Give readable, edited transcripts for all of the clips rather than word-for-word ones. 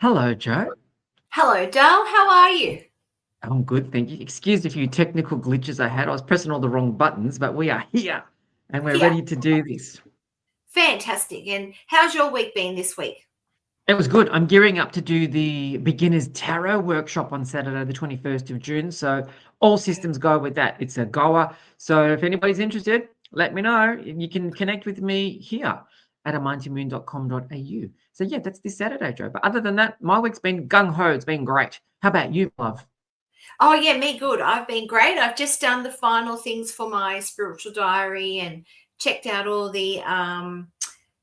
Hello, Joe. Hello, Dale. How are you? I'm good, thank you. Excuse a few technical glitches I had. I was pressing all the wrong buttons, but we are here and we're Yeah, ready to do this. fantastic. And how's your week been this week? It was good. I'm gearing up to do the beginner's tarot workshop on Saturday, the 21st of June. So all systems go with that. It's a goer. So if anybody's interested, let me know. You can connect with me here at amintymoon.com.au. So yeah, that's this Saturday, Joe. But other than that, my week's been gung-ho. It's been great. How about you, love? Oh, yeah, me good. I've been great. I've just done the final things for my spiritual diary and checked out all the,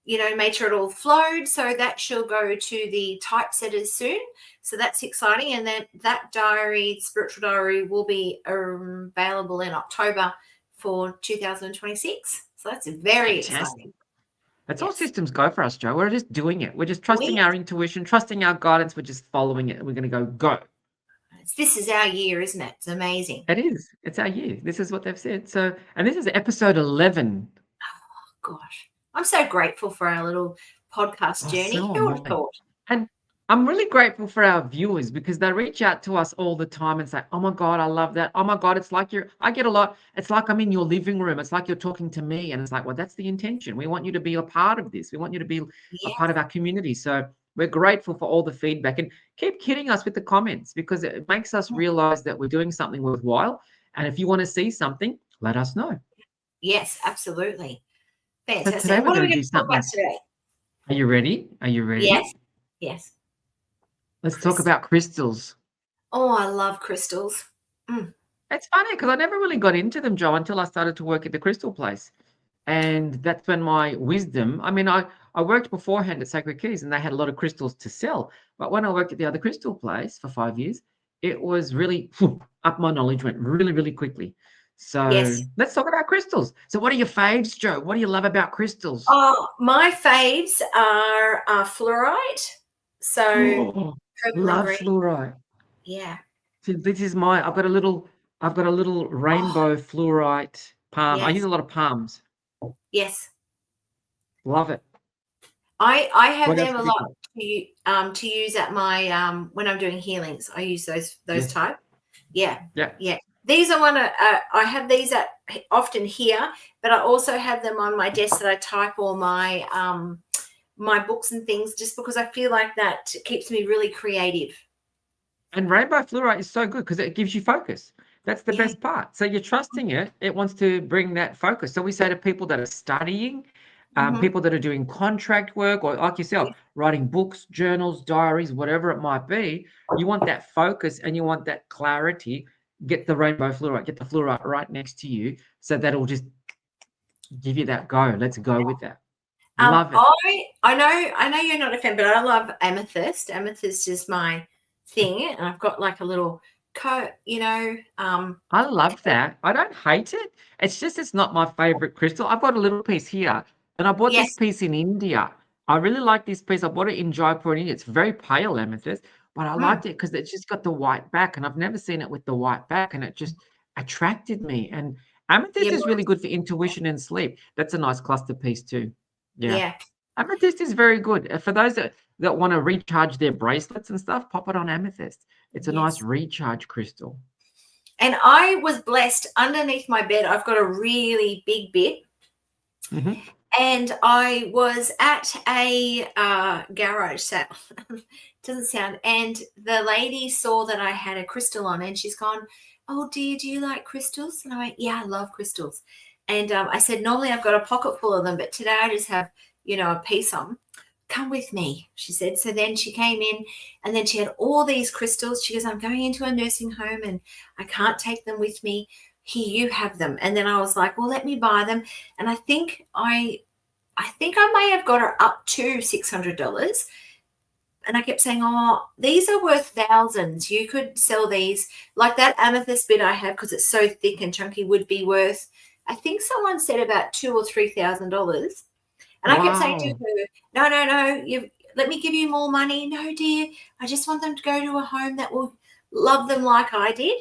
made sure it all flowed. So that shall go to the typesetters soon. So that's exciting. And then that diary, spiritual diary, will be available in October for 2026. So that's very Fantastic. exciting. That's all Yes. systems go for us, Joe. We're just doing it. We're just trusting our intuition, trusting our guidance. We're just following it. We're going to go. This is our year, isn't it? It's amazing. It is. It's our year. This is what they've said. So, and this is episode 11. Gosh, I'm so grateful for our little podcast Oh, journey. so Who am would have I. thought? And I'm really grateful for our viewers because they reach out to us all the time and say, "Oh my God, I love that. Oh my God, it's like I get a lot. It's like I'm in your living room. It's like you're talking to me." And it's like, well, that's the intention. We want you to be a part of this. We want you to be a Yeah, part of our community. So we're grateful for all the feedback and keep hitting us with the comments because it makes us realize that we're doing something worthwhile. And if you want to see something, let us know. yes, absolutely. So Fantastic. today And we're what are going we to going do to talk about something. today? Are you ready? Are you Yes, ready? yes. Let's talk Crystal. about crystals. Oh, I love crystals. Mm, It's funny because I never really got into them, Joe, until I started to work at the crystal place. And that's when my wisdom, I worked beforehand at Sacred Keys and they had a lot of crystals to sell. But when I worked at the other crystal place for 5 years, it was really up my knowledge went really, really quickly. So yes. let's talk about crystals. So what are your faves, Joe? What do you love about crystals? Oh, my faves are fluorite. So Oh, purple and love green. fluorite. Yeah. See, this is my I've got a little Oh, rainbow fluorite palm. I use yes. a lot of palms. Yes. Love it. I have What else them a have you lot got? to use at my when I'm doing healings. I use those Yes. type. Yeah, Yeah. yeah. These are I have these at often here, but I also have them on my desk that I type all my books and things just because I feel like that keeps me really creative. And rainbow fluorite is so good because it gives you focus. That's the Yeah. best part. So you're trusting it. It wants to bring that focus. So we say to people that are studying, Mm-hmm. people that are doing contract work, or like yourself, writing books, journals, diaries, whatever it might be, you want that focus and you want that clarity. Get the rainbow fluorite, get the fluorite right next to you. So that'll just give you that go. Let's go with that. Love it. I know you're not a fan, but I love amethyst. Amethyst is my thing, and I've got like a little coat, I love that. I don't hate it. It's just it's not my favorite crystal. I've got a little piece here, and I bought this Yes. piece in India. I really like this piece. I bought it in Jaipur in India. It's very pale amethyst, but I Mm, liked it because it's just got the white back, and I've never seen it with the white back, and it just attracted me. And yeah, amethyst is really good for intuition and sleep. That's a nice cluster piece too. Yeah. yeah. Amethyst is very good. For those that want to recharge their bracelets and stuff, pop it on amethyst. It's a nice Yes. recharge crystal. And I was blessed underneath my bed. I've got a really big bed. Hmm. And I was at a garage sale. Doesn't sound. And the lady saw that I had a crystal on, and she's gone, "Oh dear, do you like crystals?" And I went, "Yeah, I love crystals." And I said, "Normally I've got a pocket full of them, but today I just have, a piece on. Come with me," she said. So then she came in, and then she had all these crystals. She goes, "I'm going into a nursing home, and I can't take them with me. Here, you have them." And then I was like, "Well, let me buy them." And I think I may have got her up to $600. And I kept saying, "Oh, these are worth thousands. You could sell these." Like that amethyst bit I have, because it's so thick and chunky, would be worth, I think someone said about $2,000 or $3,000. And I kept saying to Wow. her, "No, no, no, let me give you more money." "No, dear, I just want them to go to a home that will love them like I did."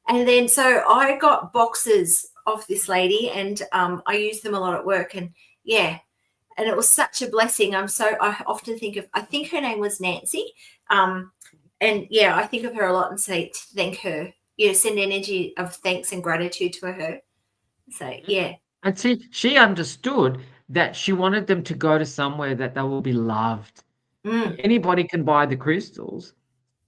And then so I got boxes of this lady, and I use them a lot at work. And yeah, and it was such a blessing. I often I think her name was Nancy. And yeah, I think of her a lot and say to thank her, send energy of thanks and gratitude to her. So yeah. And see, she understood that she wanted them to go to somewhere that they will be loved. Anybody can buy the crystals,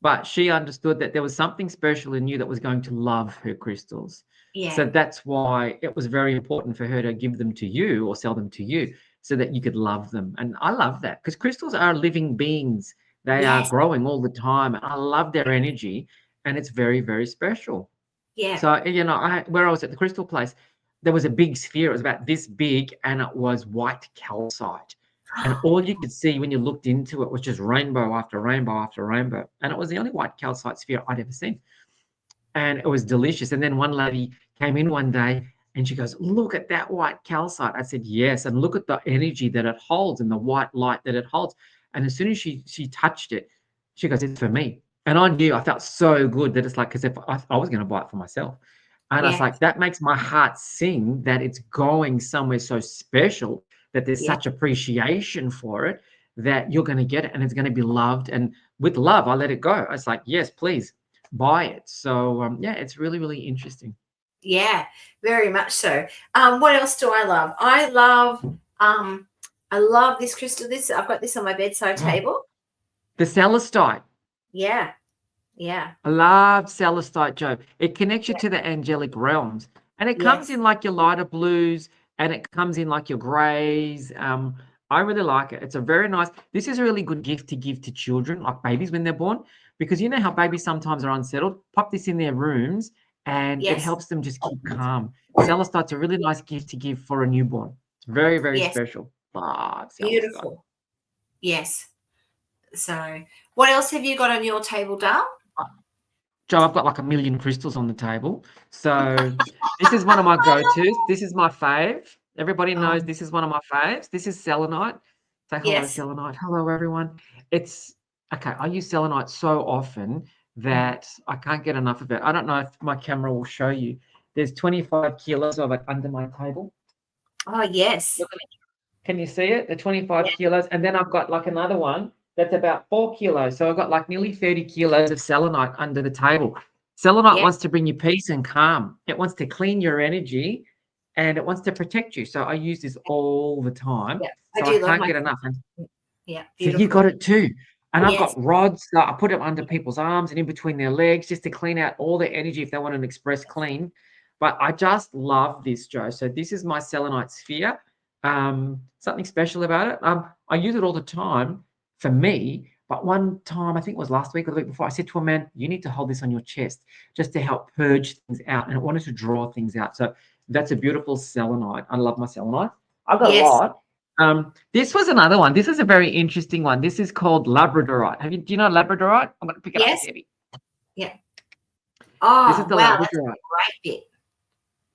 but she understood that there was something special in you that was going to love her crystals. Yeah. So that's why it was very important for her to give them to you or sell them to you so that you could love them. And I love that because crystals are living beings. They are Yes. growing all the time. And I love their energy, and it's very, very special. Yeah. So, where I was at the crystal place, there was a big sphere. It was about this big, and it was white calcite. And all you could see when you looked into it was just rainbow after rainbow after rainbow. And it was the only white calcite sphere I'd ever seen. And it was delicious. And then one lady came in one day and she goes, "Look at that white calcite." I said, "Yes." And look at the energy that it holds and the white light that it holds. And as soon as she touched it, she goes, "It's for me." And I knew, I felt so good that it's like, because if I was going to buy it for myself. And I was Yeah. like, that makes my heart sing that it's going somewhere so special, that there's Yeah. such appreciation for it, that you're going to get it and it's going to be loved. And with love, I let it go. I was like, yes, please buy it. So yeah, it's really, really interesting. Yeah, very much so. What else do I love? I love this crystal. I've got this on my bedside table. The celestite. Yeah. Yeah. I love celestite, Joe. It connects you to the angelic realms, and it comes Yes. in like your lighter blues, and it comes in like your grays. I really like it. It's a very nice. This is a really good gift to give to children, like babies when they're born, because you know how babies sometimes are unsettled. Pop this in their rooms, and it Yes. helps them just keep calm. Celestite's a really nice gift to give for a newborn. It's very, very Yes. special. Celestite. Beautiful. Yes. So, what else have you got on your table, Dale? Joe, I've got like a million crystals on the table. So this is one of my go-tos. This is my fave. Everybody knows this is one of my faves. This is selenite. Say hello, Yes. selenite. Hello, everyone. It's okay. I use selenite so often that I can't get enough of it. I don't know if my camera will show you. There's 25 kilos of it under my table. Oh, yes. Can you see it? The 25 Yeah. kilos. And then I've got like another one that's about 4 kilos. So I've got like nearly 30 kilos of selenite under the table. Selenite wants to bring you peace and calm. It wants to clean your energy, and it wants to protect you. So I use this all the time. Yeah. So I I do love can't get enough. And Yeah. so you Beautiful. got it too. And I've Yes. got rods. So I put them under people's arms and in between their legs just to clean out all their energy if they want an express clean. But I just love this, Joe. So this is my selenite sphere. Something special about it. I use it all the time for me. But one time, I think it was last week or the week before, I said to a man, "You need to hold this on your chest just to help purge things out." And it wanted to draw things out. So that's a beautiful selenite. I love my selenite. I've got a Yes. lot. This was another one. This is a very interesting one. This is called Labradorite. Do you know Labradorite? I'm going to pick it up. Yes. It's heavy. Yeah. This is Oh, the wow. That's a Labradorite. great bit.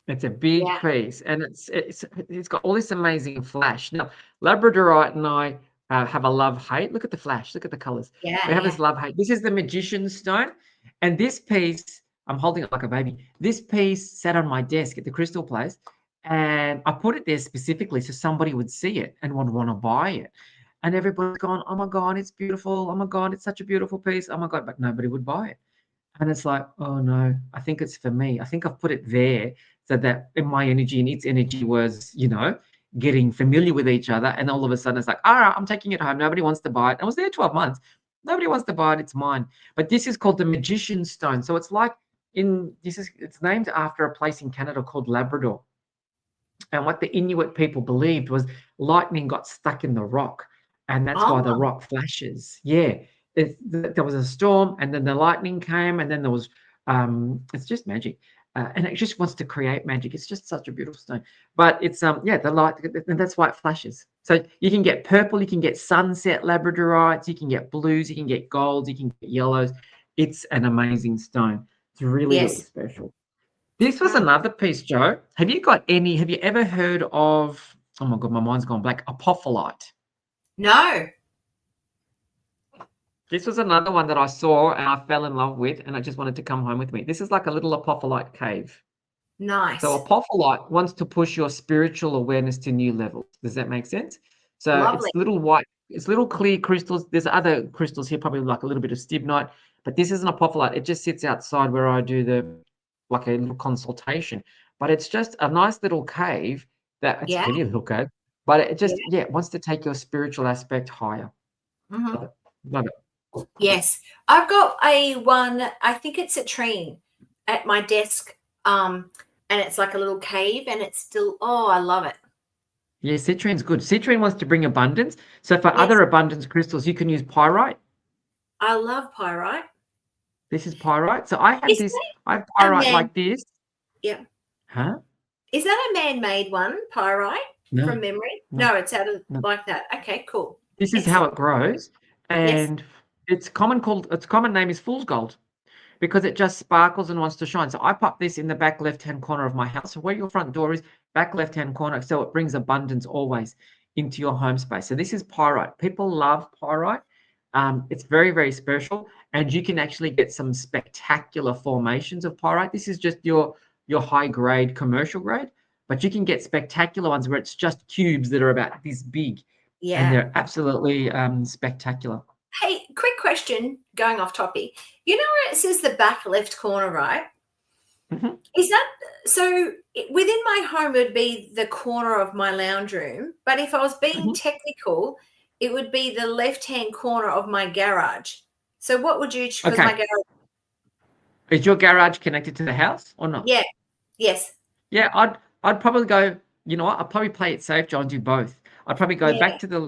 It's a big Yeah. piece, and it's got all this amazing flash. Now, Labradorite and I have a love-hate. Look at the flash. Look at the colors. Yeah. We have Yeah. this love-hate. This is the Magician's Stone, and this piece, I'm holding it like a baby. This piece sat on my desk at the crystal place, and I put it there specifically so somebody would see it and would want to buy it. And everybody's gone, "Oh my God, it's beautiful. Oh my God, it's such a beautiful piece. Oh my God," but nobody would buy it. And it's like, "Oh no, I think it's for me. I think I've put it there so that in my energy and its energy was, getting familiar with each other." And all of a sudden it's like, "All right, I'm taking it home. Nobody wants to buy it." I was there 12 months. Nobody wants to buy it. It's mine. But this is called the Magician's Stone. So it's like it's named after a place in Canada called Labrador. And what the Inuit people believed was lightning got stuck in the rock, and that's why the Oh, rock flashes. Yeah, there was a storm, and then the lightning came, and then there was. It's just magic, and it just wants to create magic. It's just such a beautiful stone. But it's the light, and that's why it flashes. So you can get purple, you can get sunset labradorites, you can get blues, you can get golds, you can get yellows. It's an amazing stone. It's really, really yes. special. This was another piece, Joe. Have you ever heard of, oh my God, my mind's gone blank, apophyllite? No. This was another one that I saw and I fell in love with, and I just wanted to come home with me. This is like a little apophyllite cave. Nice. So apophyllite wants to push your spiritual awareness to new levels. Does that make sense? So Lovely. it's little white, it's little clear crystals. There's other crystals here, probably like a little bit of stibnite, but this isn't a apophyllite. It just sits outside where I do like a little consultation. But it's just a nice little cave that it's Yeah. pretty little cave, but it Yeah. just, yeah, it wants to take your spiritual aspect higher. Mhm. Love it. Love it. Yes. I've got a one, I think it's a tree at my desk. And it's like a little cave and it's still, oh, I love it. Yeah, citrine's good. Citrine wants to bring abundance. So for Yes. other abundance crystals, you can use pyrite. I love pyrite. This is pyrite. So I have Is this, that I have a pyrite man? like this. Yeah. Huh? Is that a man-made one, pyrite, No, from memory? no, No, it's out of no. like that. Okay, cool. This is how Excellent. it grows. Yes. And its common name is fool's gold because it just sparkles and wants to shine. So I pop this in the back left-hand corner of my house. So where your front door is, back left-hand corner. So it brings abundance always into your home space. So this is pyrite. People love pyrite. It's very, very special. And you can actually get some spectacular formations of pyrite. This is just your high grade, commercial grade. But you can get spectacular ones where it's just cubes that are about this big. And Yeah. they're absolutely spectacular. Hey, quick question going off topic. You know where it says the back left corner, right? Mhm. Is that so? Within my home, it would be the corner of my lounge room. But if I was being Mhm. technical, it would be the left hand corner of my garage. So what would you? Because Okay. my garage, Is your garage connected to the house or not? yeah, yes, Yeah, I'd probably go, you know what? I'd probably play it safe, John, do both. I'd probably go yeah, back to the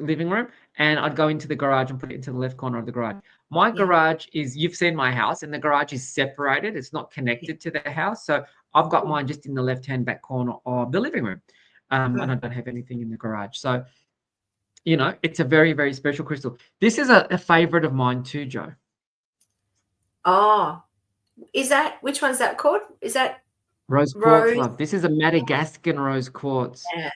living room and I'd go into the garage and put it into the left corner of the garage. My yeah, garage is, you've seen my house, and the garage is separated. It's not yeah. connected to the house. So I've got Cool. mine just in the left-hand back corner of the living room. And I Mm. don't have anything in the garage. So, it's a very, very special crystal. This is a favorite of mine too, Joe. Oh, is that which one's that called? Is that Rose quartz, rose? love. This is a Madagascan rose quartz. Yeah,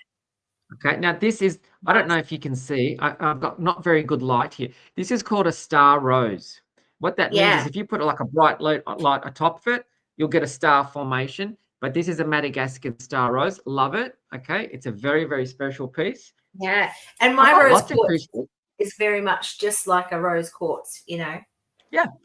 Okay, now this is, I don't know nice. if you can see, I've got not very good light here. This is called a star rose. What that means is Yeah, if you put like a bright light atop of it, you'll get a star formation. But this is a Madagascan star rose. Love it. Okay, it's a very, very special piece. yeah. And I've my got rose lots of quartz crystals. is very much just like a rose quartz, Yeah.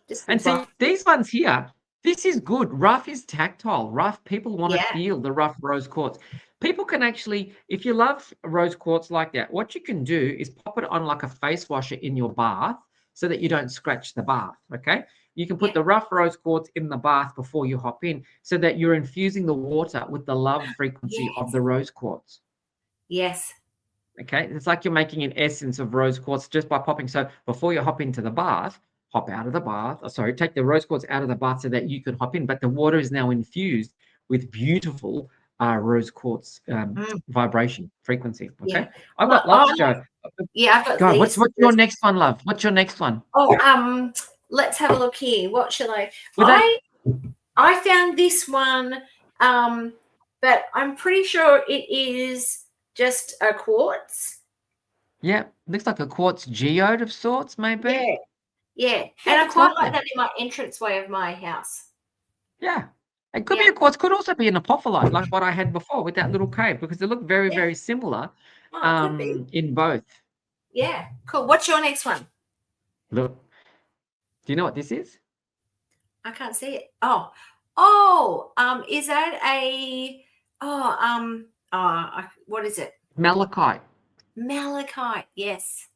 just the And see, rough. these ones here, this is good. Rough is tactile. Rough, people want to Yeah, feel the rough rose quartz. People can actually, if you love rose quartz like that, what you can do is pop it on like a face washer in your bath so that you don't scratch the bath. Okay. You can put yeah, the rough rose quartz in the bath before you hop in so that you're infusing the water with the love frequency of yes, the rose quartz. yes, Okay, it's like you're making an essence of rose quartz just by popping. So before you hop into the bath, hop out of the bath. Sorry, take the rose quartz out of the bath so that you can hop in. But the water is now infused with beautiful rose quartz mm, vibration frequency. yeah. Okay, I've Well, got lots, Joe. yeah, I've got Go on. What's these. your next one, love? What's your next one? Oh, let's have a look here. What shall I? With that, I found this one, but I'm pretty sure it is just a quartz. yeah, looks like a quartz geode of sorts, maybe. Yeah, yeah, Yeah, and it I looks quite like lovely. that in my entranceway of my house. Yeah. It could be Yeah, a quartz, could also be an apophyllite, like what I had before with that little cave, because they look very, yeah. very similar Oh, it could be. in both. Yeah, cool. What's your next one? Look, do you know what this is? I can't see it. Oh, is that a? What is it? Malachite. Malachite. Yes,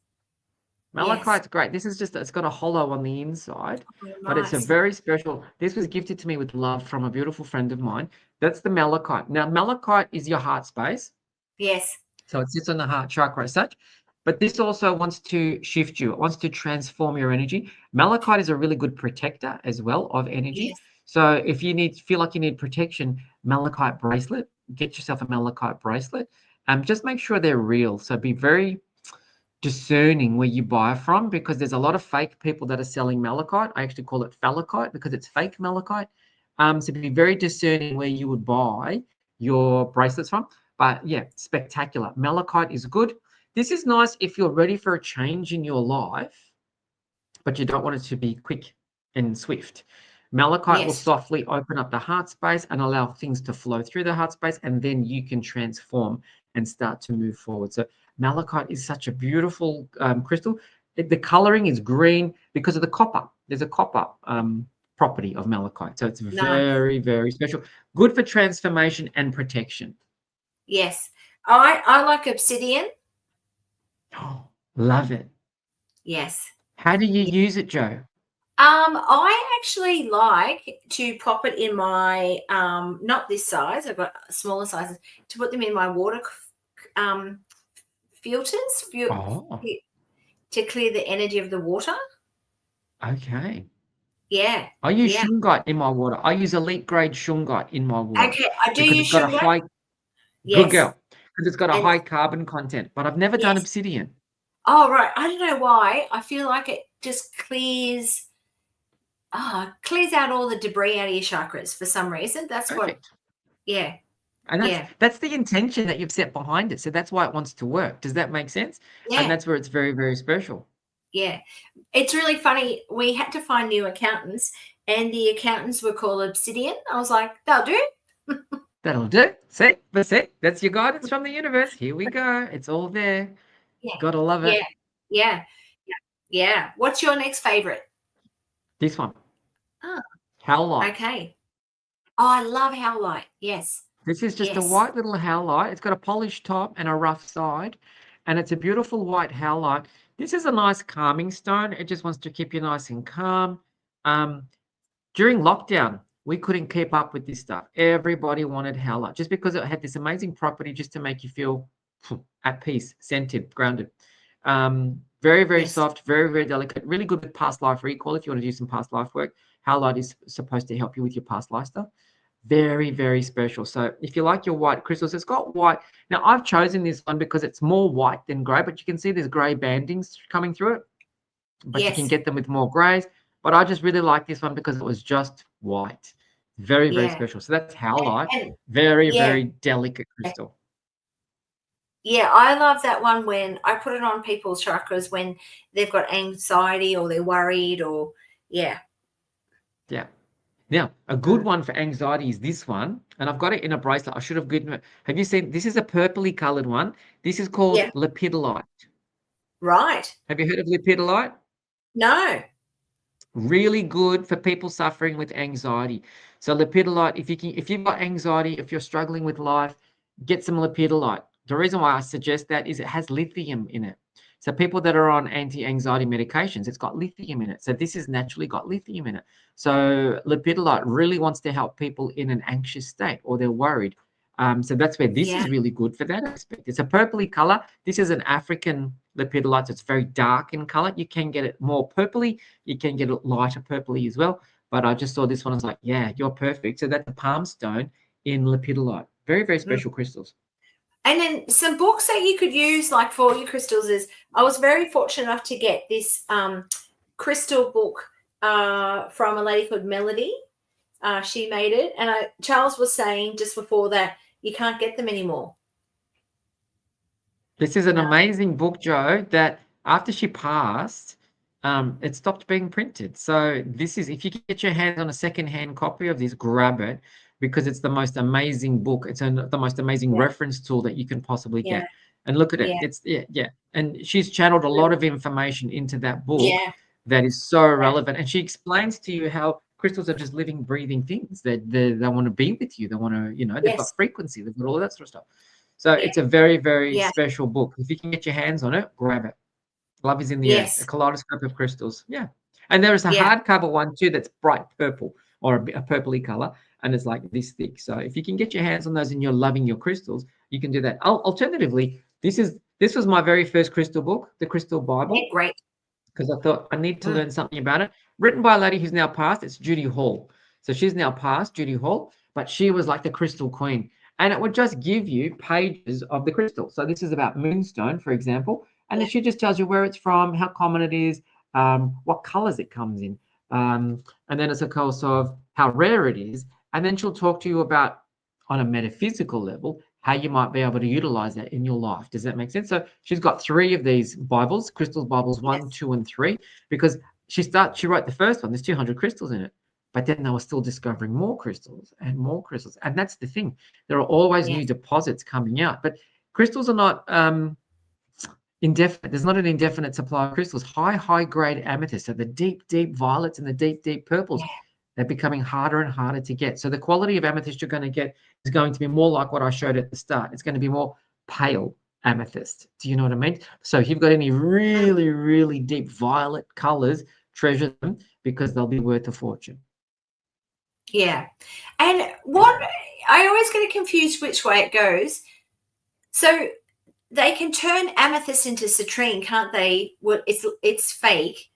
yes. Malachite's great. This is just, it's got a hollow on the inside, Oh, but it's a nice. very special. This was gifted to me with love from a beautiful friend of mine. That's the malachite. Now, malachite is your heart space. Yes, So it sits on the heart chakra as such. But this also wants to shift you. It wants to transform your energy. Malachite is a really good protector as well of energy. yes, So if you feel like you need protection, malachite bracelet, get yourself a malachite bracelet. Just make sure they're real. So be very discerning where you buy from, because there's a lot of fake people that are selling malachite. I actually call it phalachite because it's fake malachite. So be very discerning where you would buy your bracelets from. But yeah, spectacular. Malachite is good. This is nice if you're ready for a change in your life, but you don't want it to be quick and swift. Malachite will yes. softly open up the heart space and allow things to flow through the heart space, and then you can transform and start to move forward. So Malachite is such a beautiful crystal. The coloring is green because of the copper. There's a copper property of malachite. So it's Nice. very, very special. Good for transformation and protection. Yes. I like obsidian. Oh, love it. Yes. How do you use it, Joe? I actually like to pop it in my not this size. I've got smaller sizes to put them in my water um, filters Oh, to clear the energy of the water. okay. Yeah, I use yeah. shungite in my water. I use elite grade shungite in my water Okay, I do because use it's got a sugar. high, good Yes, girl, because it's got a and high carbon content. But I've never done yes. obsidian. Oh, right. I don't know why. I feel like it just clears out all the debris out of your chakras for some reason. That's what. Perfect. Yeah, And yeah, that's the intention that you've set behind it. So that's why it wants to work. Does that make sense? And yeah, that's where it's very, very special. yeah. It's really funny. We had to find new accountants, and the accountants were called Obsidian. I was like, they'll do. That'll do. See, that's your guidance from the universe. Here we go. It's all there. Yeah, Gotta love yeah, it. yeah, yeah, yeah. What's your next favorite? This one, Oh, howlite. okay. Oh, I love Howlite. Yes, This is just a yes, white little howlite. It's got a polished top and a rough side, and it's a beautiful white howlite. This is a nice calming stone. It just wants to keep you nice and calm. Um, During lockdown, we couldn't keep up with this stuff. Everybody wanted howlite just because it had this amazing property just to make you feel at peace, centered, grounded. Very, very yes. soft, very, very delicate, really good with past life recall if you want to do some past life work. Howlite is supposed to help you with your past life stuff. Very, very special. So if you like your white crystals, it's got white. Now, I've chosen this one because it's more white than grey, but you can see there's grey bandings coming through it, but you can Yes. get them with more greys. But I just really like this one because it was just white. Very, very Yeah. special. So that's howlite. And Very, yeah, very delicate crystal. yeah, I love that one when I put it on people's chakras when they've got anxiety or they're worried or yeah. Yeah. Now, a good Mm, one for anxiety is this one, and I've got it in a bracelet. I should have given it. Have you seen? This is a purpley colored one. This is called yeah. lepidolite. Right. Have you heard of lepidolite? No. Really good for people suffering with anxiety. So lepidolite, if you've got anxiety, if you're struggling with life, get some lepidolite. The reason why I suggest that is it has lithium in it. So people that are on anti-anxiety medications, it's got lithium in it. So this has naturally got lithium in it. So lepidolite really wants to help people in an anxious state or they're worried. So that's where this Yeah. is really good for that aspect. It's a purpley color. This is an African lepidolite. So it's very dark in color. You can get it more purpley. You can get it lighter purpley as well. But I just saw this one. I was like, yeah, you're perfect. So that's a palm stone in lepidolite. Very, very Mm. special crystals. And then some books that you could use like for your crystals is I was very fortunate enough to get this crystal book from a lady called Melody. She made it, and Charles was saying just before that you can't get them anymore. This is an No. amazing book, Joe, that after she passed, it stopped being printed. So this is, if you can get your hands on a second-hand copy of this, grab it because it's the most amazing book. It's the most amazing Yeah, reference tool that you can possibly yeah, get. And look at it. yeah, It's yeah, yeah. And she's channeled a lot of information into that book yeah, that is so yeah. relevant. And she explains to you how crystals are just living, breathing things that they want to be with you. They want to, they've Yes, got frequency, they've got all that sort of stuff. So yeah, it's a very, very yeah, special book. If you can get your hands on it, grab it. Love is in the air, a yes, kaleidoscope of crystals. Yeah. And there is a yeah, hardcover one too that's bright purple or a purpley color, and it's like this thick. So if you can get your hands on those and you're loving your crystals, you can do that. Alternatively, this was my very first crystal book, the Crystal yeah, Bible, great. because I thought I need to Mm, learn something about it. Written by a lady who's now passed. It's Judy Hall. So she's now passed, Judy Hall, but she was like the crystal queen. And it would just give you pages of the crystal. So this is about moonstone, for example. And then yeah, she just tells you where it's from, how common it is, what colors it comes in. And then it's a course of how rare it is. And then she'll talk to you about, on a metaphysical level, how you might be able to utilize that in your life. Does that make sense? So she's got 3 of these Bibles, Crystals Bibles 1, yes, 2, and 3, because she wrote the first one. There's 200 crystals in it, but then they were still discovering more crystals and more crystals. And that's the thing. There are always yes, new deposits coming out, but crystals are not indefinite. There's not an indefinite supply of crystals. High grade amethyst. So the deep violets and the deep purples, Yeah. they're becoming harder and harder to get. So the quality of amethyst you're going to get is going to be more like what I showed at the start. It's going to be more pale amethyst. Do you know what I mean? So if you've got any really deep violet colors, treasure them because they'll be worth a fortune. Yeah. And what I always get confused which way it goes. So they can turn amethyst into citrine, can't they? Well, it's fake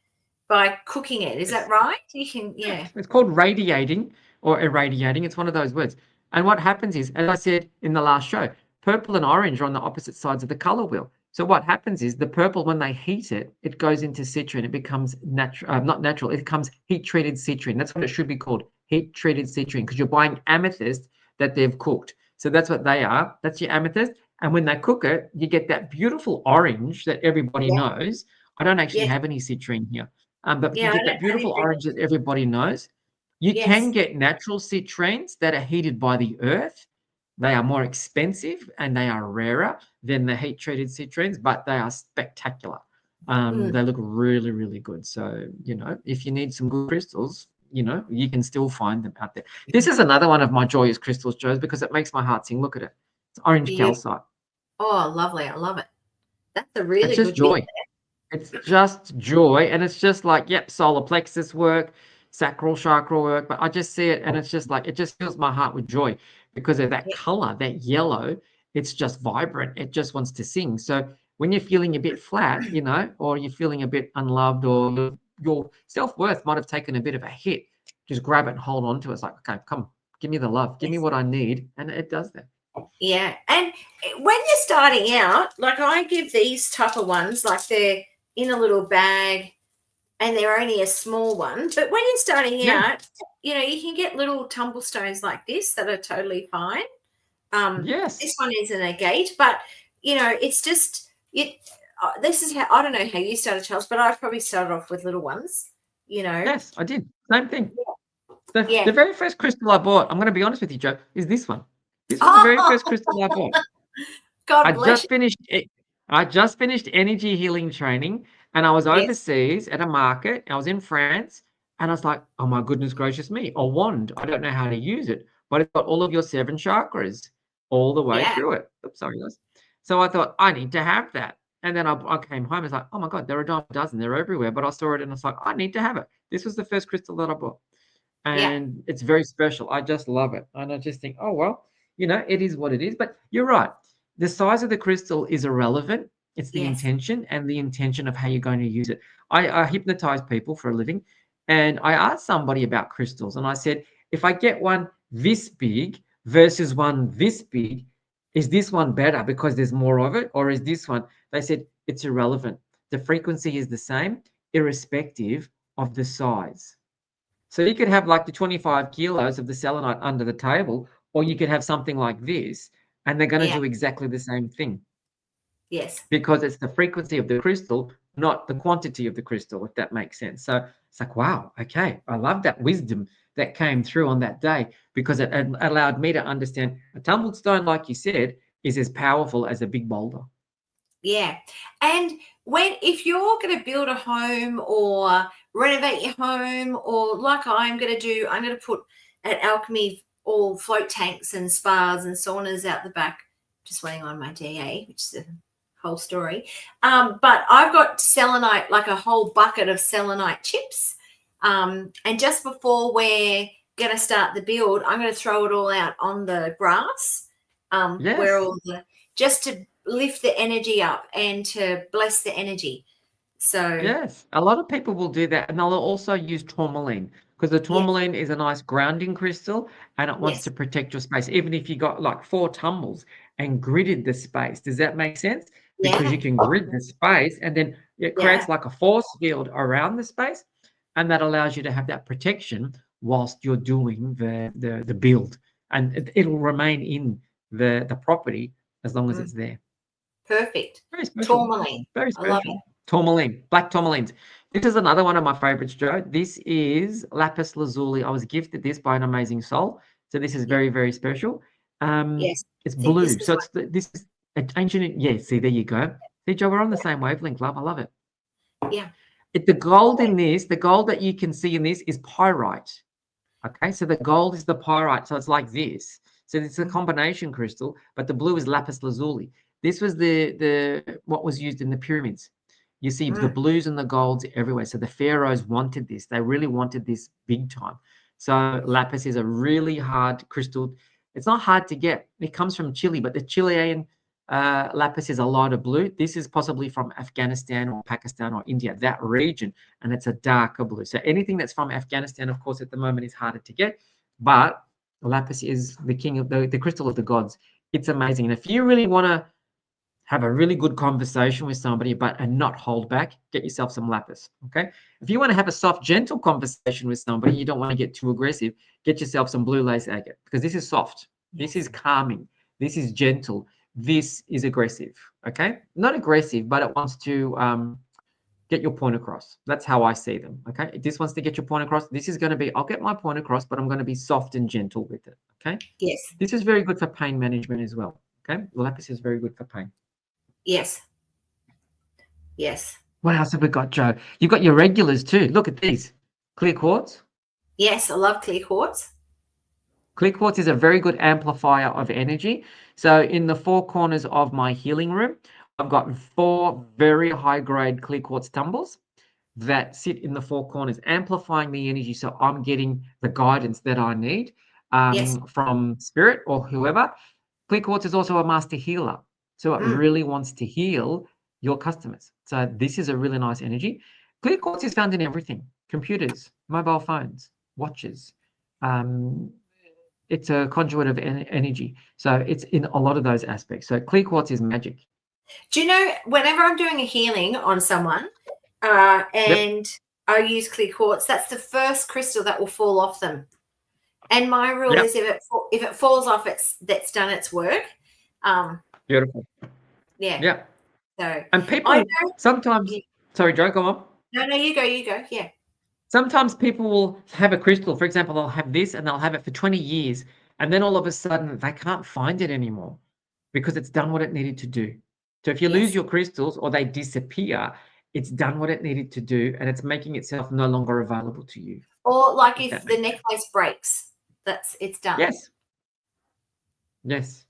by cooking it. Is that right? You can, yeah. It's called radiating or irradiating. It's one of those words. And what happens is, as I said in the last show, purple and orange are on the opposite sides of the color wheel. So what happens is the purple, when they heat it, it goes into citrine. It becomes natural, not natural. It becomes heat-treated citrine. That's what it should be called, heat-treated citrine, because you're buying amethyst that they've cooked. So that's what they are. That's your amethyst. And when they cook it, you get that beautiful orange that everybody Yeah. knows. I don't actually Yeah. have any citrine here. But you Yeah. get that beautiful orange that everybody knows. You can Yes. get natural citrines that are heated by the earth. They are more expensive and they are rarer than the heat-treated citrines, but they are spectacular. They look really good. So, if you need some good crystals, you can still find them out there. This is another one of my joyous crystals, Joe's, because it makes my heart sing. Look at it. It's orange Beautiful. calcite. Oh, lovely. I love it. That's a It's really just good bit. joy. It's just joy, and it's just like, yep, solar plexus work, sacral chakra work, but I just see it, and it's just like, it just fills my heart with joy because of that Yeah. color, that yellow. It's just vibrant. It just wants to sing. So when you're feeling a bit flat, or you're feeling a bit unloved, or your self-worth might have taken a bit of a hit, just grab it and hold on to it. It's like, okay, come, give me the love, give me Yes. what I need, and it does that. Yeah. And when you're starting out, like I give these type of ones, like they're in a little bag and they're only a small one. But when you're starting Yeah. out, you can get little tumble stones like this that are totally fine. Yes. This one isn't a gate, but it's just it. This is how I don't know how you started, Charles, but I probably started off with little ones. Yes, I did. Same thing. The Yeah. very first crystal I bought, I'm going to be honest with you, Joe, is this one. This was the very Oh, first crystal I bought. God I bless just you. finished it. I just finished energy healing training, and I was Yes. overseas at a market. I was in France, and I was like, "Oh my goodness gracious me, a wand! I don't know how to use it, but it's got all of your 7 chakras all the way Yeah. through it." Oops, sorry, guys. So I thought I need to have that, and then I came home. It's like, "Oh my God, there are a dime a dozen. They're everywhere." But I saw it, and I was like, "I need to have it." This was the first crystal that I bought, Yeah. and it's very special. I just love it, and I just think, oh well, it is what it is. But you're right, the size of the crystal is irrelevant. It's the Yes. intention, and the intention of how you're going to use it. I hypnotize people for a living, and I asked somebody about crystals, and I said, if I get one this big versus one this big, is this one better because there's more of it, or is this one? They said it's irrelevant. The frequency is the same irrespective of the size. So you could have like the 25 kilos of the selenite under the table, or you could have something like this, and they're going to Yeah. do exactly the same thing Yes. because it's the frequency of the crystal, not the quantity of the crystal, if that makes sense. So it's like, wow, okay, I love that wisdom that came through on that day because it allowed me to understand a tumbled stone, like you said, is as powerful as a big boulder. Yeah. And if you're going to build a home or renovate your home, or like I'm going to do, I'm going to put at Alchemy all float tanks and spas and saunas out the back, just waiting on my DA, which is a whole story. But I've got selenite, like a whole bucket of selenite chips. And just before we're going to start the build, I'm going to throw it all out on the grass, where Yes. all the, just to lift the energy up and to bless the energy. So Yes, a lot of people will do that, and they'll also use tourmaline because the yes, tourmaline is a nice grounding crystal and it wants yes, to protect your space, even if you got like 4 tumbles and gridded the space. Does that make sense? Because yeah, you can grid the space and then it yeah, creates like a force field around the space, and that allows you to have that protection whilst you're doing the build, and it'll remain in the property as long as it's there. perfect. Very special. Tourmaline, Very I love it. special. Tourmaline, black tourmalines. This is another one of my favorites, Joe. This is lapis lazuli. I was gifted this by an amazing soul. So this is Yeah, very, very special. yes. It's I think this blue. is So this is an ancient. Yeah, see, there you go. See, Joe, we're on the same wavelength, love. I love it. Yeah. The gold in this, the gold that you can see in this is pyrite. Okay, so the gold is the pyrite, so it's like this. So it's a combination crystal, but the blue is lapis lazuli. This was the what was used in the pyramids. You see the blues and the golds everywhere. So the pharaohs wanted this. They really wanted this big time. So lapis is a really hard crystal. It's not hard to get. It comes from Chile, but the Chilean lapis is a lighter blue. This is possibly from Afghanistan or Pakistan or India, that region, and it's a darker blue. So anything that's from Afghanistan, of course, at the moment is harder to get, but lapis is the king of the crystal of the gods. It's amazing. And if you really want to have a really good conversation with somebody and not hold back, get yourself some lapis. Okay. If you want to have a soft, gentle conversation with somebody, you don't want to get too aggressive, get yourself some blue lace agate, because this is soft. This is calming. This is gentle. This is aggressive. Okay. Not aggressive, but it wants to get your point across. That's how I see them. Okay. If this wants to get your point across, this is going to be, I'll get my point across, but I'm going to be soft and gentle with it. Okay. Yes. This is very good for pain management as well. Okay. Lapis is very good for pain. Yes. Yes. What else have we got, Joe? You've got your regulars too. Look at these. Clear quartz. Yes, I love clear quartz. Clear quartz is a very good amplifier of energy. So in the four corners of my healing room, I've got 4 very high-grade clear quartz tumbles that sit in the 4 corners, amplifying the energy. So I'm getting the guidance that I need from spirit or whoever. Clear quartz is also a master healer. So it really wants to heal your customers. So this is a really nice energy. Clear quartz is found in everything: computers, mobile phones, watches. It's a conduit of energy. So it's in a lot of those aspects. So clear quartz is magic. Do you know, whenever I'm doing a healing on someone and I use clear quartz, that's the first crystal that will fall off them. And my rule is if it falls off, that's done its work. Beautiful. Yeah. Yeah. So and people sometimes. Yeah. Sorry, Joe, go on. No, you go. Yeah. Sometimes people will have a crystal. For example, they'll have this and they'll have it for 20 years. And then all of a sudden they can't find it anymore because it's done what it needed to do. So if you lose your crystals or they disappear, it's done what it needed to do and it's making itself no longer available to you. Or like if the necklace breaks, it's done. Yes.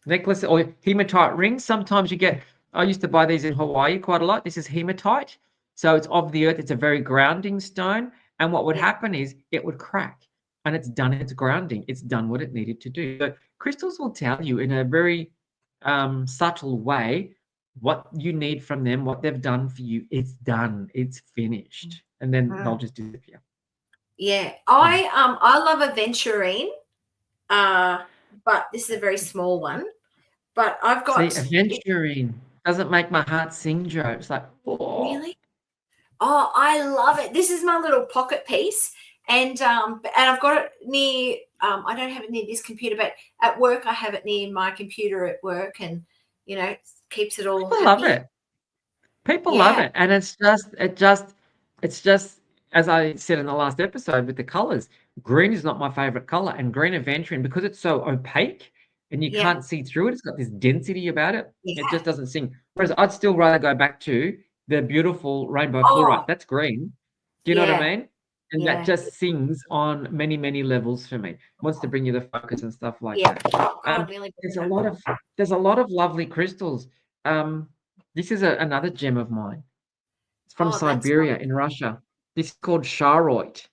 Necklace or hematite rings. Sometimes you get, I used to buy these in Hawaii quite a lot. This is hematite. So it's of the earth. It's a very grounding stone. And what would happen is it would crack and it's done its grounding. It's done what it needed to do. So crystals will tell you in a very subtle way what you need from them, what they've done for you. It's done. It's finished. And then they'll just disappear. Yeah. I love aventurine, but this is a very small one. But I've got... See, aventurine doesn't make my heart sing, Joe. It's like, oh. Really? Oh, I love it. This is my little pocket piece. And I've got it near, I don't have it near this computer, but at work I have it near my computer at work, and, you know, it keeps it all People happy. love it. People love it. And it's just, as I said in the last episode with the colors, green is not my favorite color, and green aventurine, because it's so opaque and you can't see through it, it's got this density about it. It just doesn't sing. Whereas I'd still rather go back to the beautiful rainbow fluorite. That's green. Do you know what I mean? And that just sings on many, many levels for me. Wants to bring you the focus and stuff like that. Really there's a lot of lovely crystals. This is another gem of mine. It's from Siberia in Russia. This is called charoite,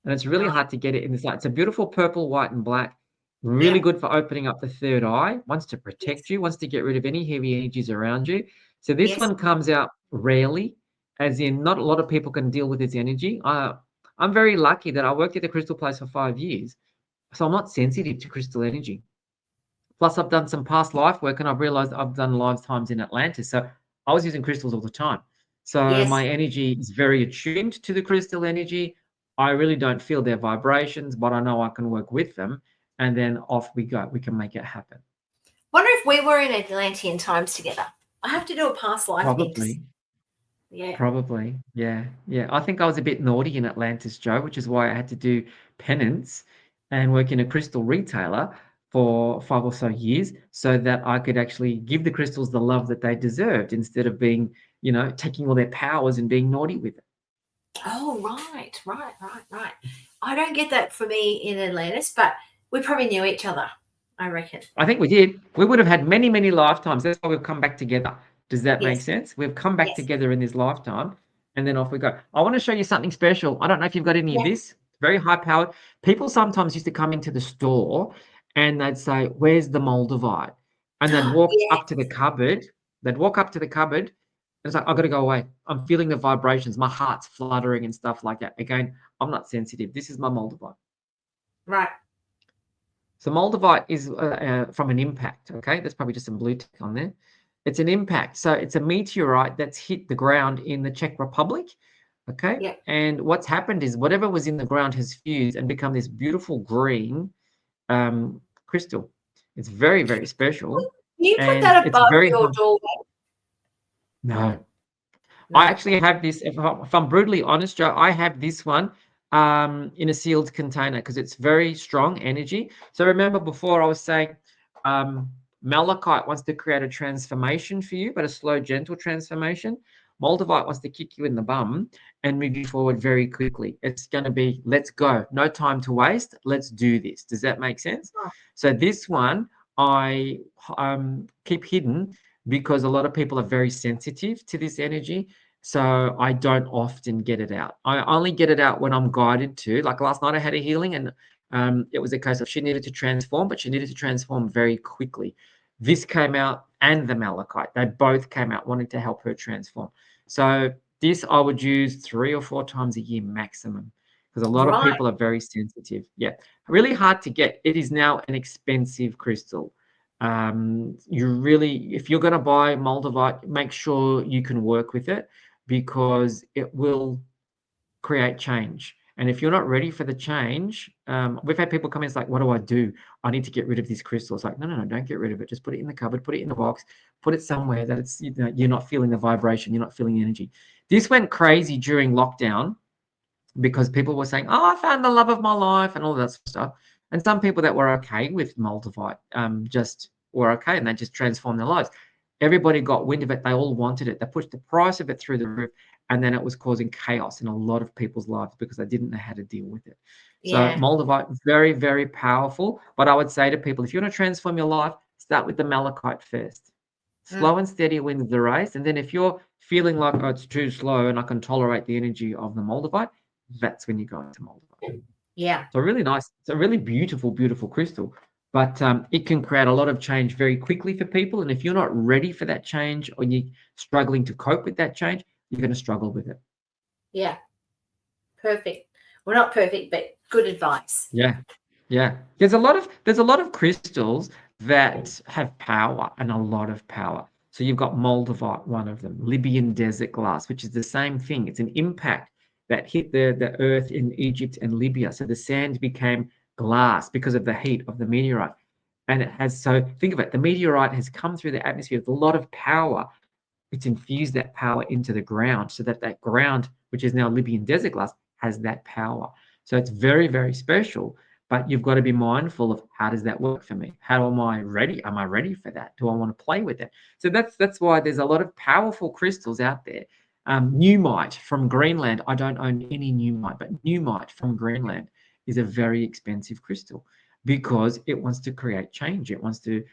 and it's really hard to get it in this light. It's a beautiful purple, white, and black. Really good for opening up the third eye. Wants to protect you. Wants to get rid of any heavy energies around you. So this one comes out rarely, as in not a lot of people can deal with its energy. I'm very lucky that I worked at the crystal place for 5 years, so I'm not sensitive to crystal energy. Plus, I've done some past life work, and I've realized I've done lifetimes in Atlantis. So I was using crystals all the time. So my energy is very attuned to the crystal energy. I really don't feel their vibrations, but I know I can work with them. And then off we go. We can make it happen. Wonder if we were in Atlantean times together. I have to do a past life. Probably. Yeah. Probably. Yeah. I think I was a bit naughty in Atlantis, Joe, which is why I had to do penance and work in a crystal retailer for 5 or so years so that I could actually give the crystals the love that they deserved instead of being, taking all their powers and being naughty with it. Oh, right. I don't get that for me in Atlantis, but we probably knew each other, I reckon. I think we did. We would have had many, many lifetimes. That's why we've come back together. Does that make Yes. sense? We've come back Yes. together in this lifetime, and then off we go. I want to show you something special. I don't know if you've got any of Yeah. this. Very high powered. People sometimes used to come into the store and they'd say, "Where's the Moldavite?" And they'd walk Yeah. up to the cupboard. They'd walk up to the cupboard, and it's like, "I've got to go away. I'm feeling the vibrations. My heart's fluttering and stuff like that." Again, I'm not sensitive. This is my Moldavite. Right. So Moldavite is from an impact, okay? There's probably just some blue tick on there. It's an impact. So it's a meteorite that's hit the ground in the Czech Republic, okay? Yeah. And what's happened is whatever was in the ground has fused and become this beautiful green crystal. It's very, very special. Can you put And that it's above very your hard. doorway? No, I No. actually have this, if I'm brutally honest, Joe, I have this one in a sealed container because it's very strong energy. So remember before I was saying malachite wants to create a transformation for you, but a slow, gentle transformation. Moldavite wants to kick you in the bum and move you forward very quickly. It's going to be, let's go. No time to waste. Let's do this. Does that make sense? Oh, So this one I keep hidden because a lot of people are very sensitive to this energy. So I don't often get it out. I only get it out when I'm guided to. Like last night, I had a healing, and it was a case of she needed to transform, but she needed to transform very quickly. This came out, and the malachite, they both came out wanting to help her transform. So this I would use 3 or 4 times a year maximum, because a lot of right. people are very sensitive. Yeah, really hard to get. It is now an expensive crystal. If you're going to buy Moldavite, make sure you can work with it because it will create change. And if you're not ready for the change, we've had people come in, it's like, what do I do? I need to get rid of this crystal. It's like, no, don't get rid of it. Just put it in the cupboard, put it in the box, put it somewhere that it's, you're not feeling the vibration, you're not feeling the energy. This went crazy during lockdown because people were saying, "Oh, I found the love of my life," and all that sort of stuff. And some people that were okay with Moldavite just were okay, and they just transformed their lives. Everybody got wind of it. They all wanted it. They pushed the price of it through the roof, and then it was causing chaos in a lot of people's lives because they didn't know how to deal with it. So Yeah. Moldavite, very, very powerful. But I would say to people, if you want to transform your life, start with the malachite first. Slow and steady wins the race. And then if you're feeling like, oh, it's too slow and I can tolerate the energy of the Moldavite, that's when you go into Moldavite. Yeah. So really nice. It's a really beautiful, beautiful crystal. But it can create a lot of change very quickly for people. And if you're not ready for that change or you're struggling to cope with that change, you're going to struggle with it. Yeah. Perfect. Well, not perfect, but good advice. Yeah. Yeah. There's a lot of crystals that have power and a lot of power. So you've got Moldavite, one of them, Libyan desert glass, which is the same thing. It's an impact that hit the earth in Egypt and Libya. So the sand became glass because of the heat of the meteorite. And think of it, the meteorite has come through the atmosphere with a lot of power. It's infused that power into the ground so that ground, which is now Libyan desert glass, has that power. So it's very, very special. But you've got to be mindful of how does that work for me? How am I ready? Am I ready for that? Do I want to play with it? So that's why there's a lot of powerful crystals out there. Newmite from Greenland. I don't own any Newmite, but Newmite from Greenland is a very expensive crystal because it wants to create change. It wants to,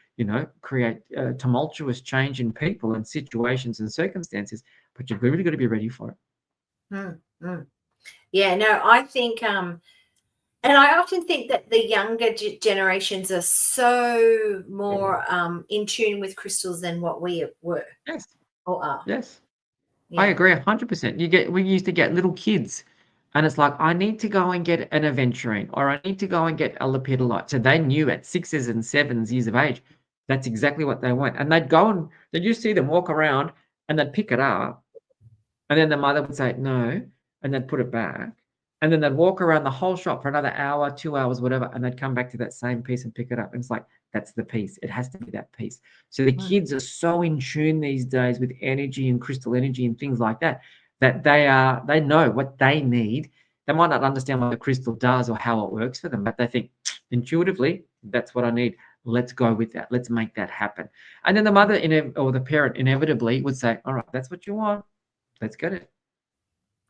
create tumultuous change in people and situations and circumstances. But you've really got to be ready for it. Yeah. No, I think and I often think that the younger generations are so more in tune with crystals than what we were Yes. or are. Yes. I Yeah. agree 100%. We used to get little kids, and it's like, I need to go and get an aventurine, or I need to go and get a lepidolite. So they knew at 6s and 7s years of age, that's exactly what they want. And they'd just see them walk around, and they'd pick it up, and then the mother would say no, and they'd put it back. And then they'd walk around the whole shop for another hour, 2 hours, whatever, and they'd come back to that same piece and pick it up. And it's like, that's the piece. It has to be that piece. So the kids are so in tune these days with energy and crystal energy and things like that, that they know what they need. They might not understand what the crystal does or how it works for them, but they think intuitively, that's what I need. Let's go with that. Let's make that happen. And then the mother or the parent inevitably would say, all right, that's what you want. Let's get it.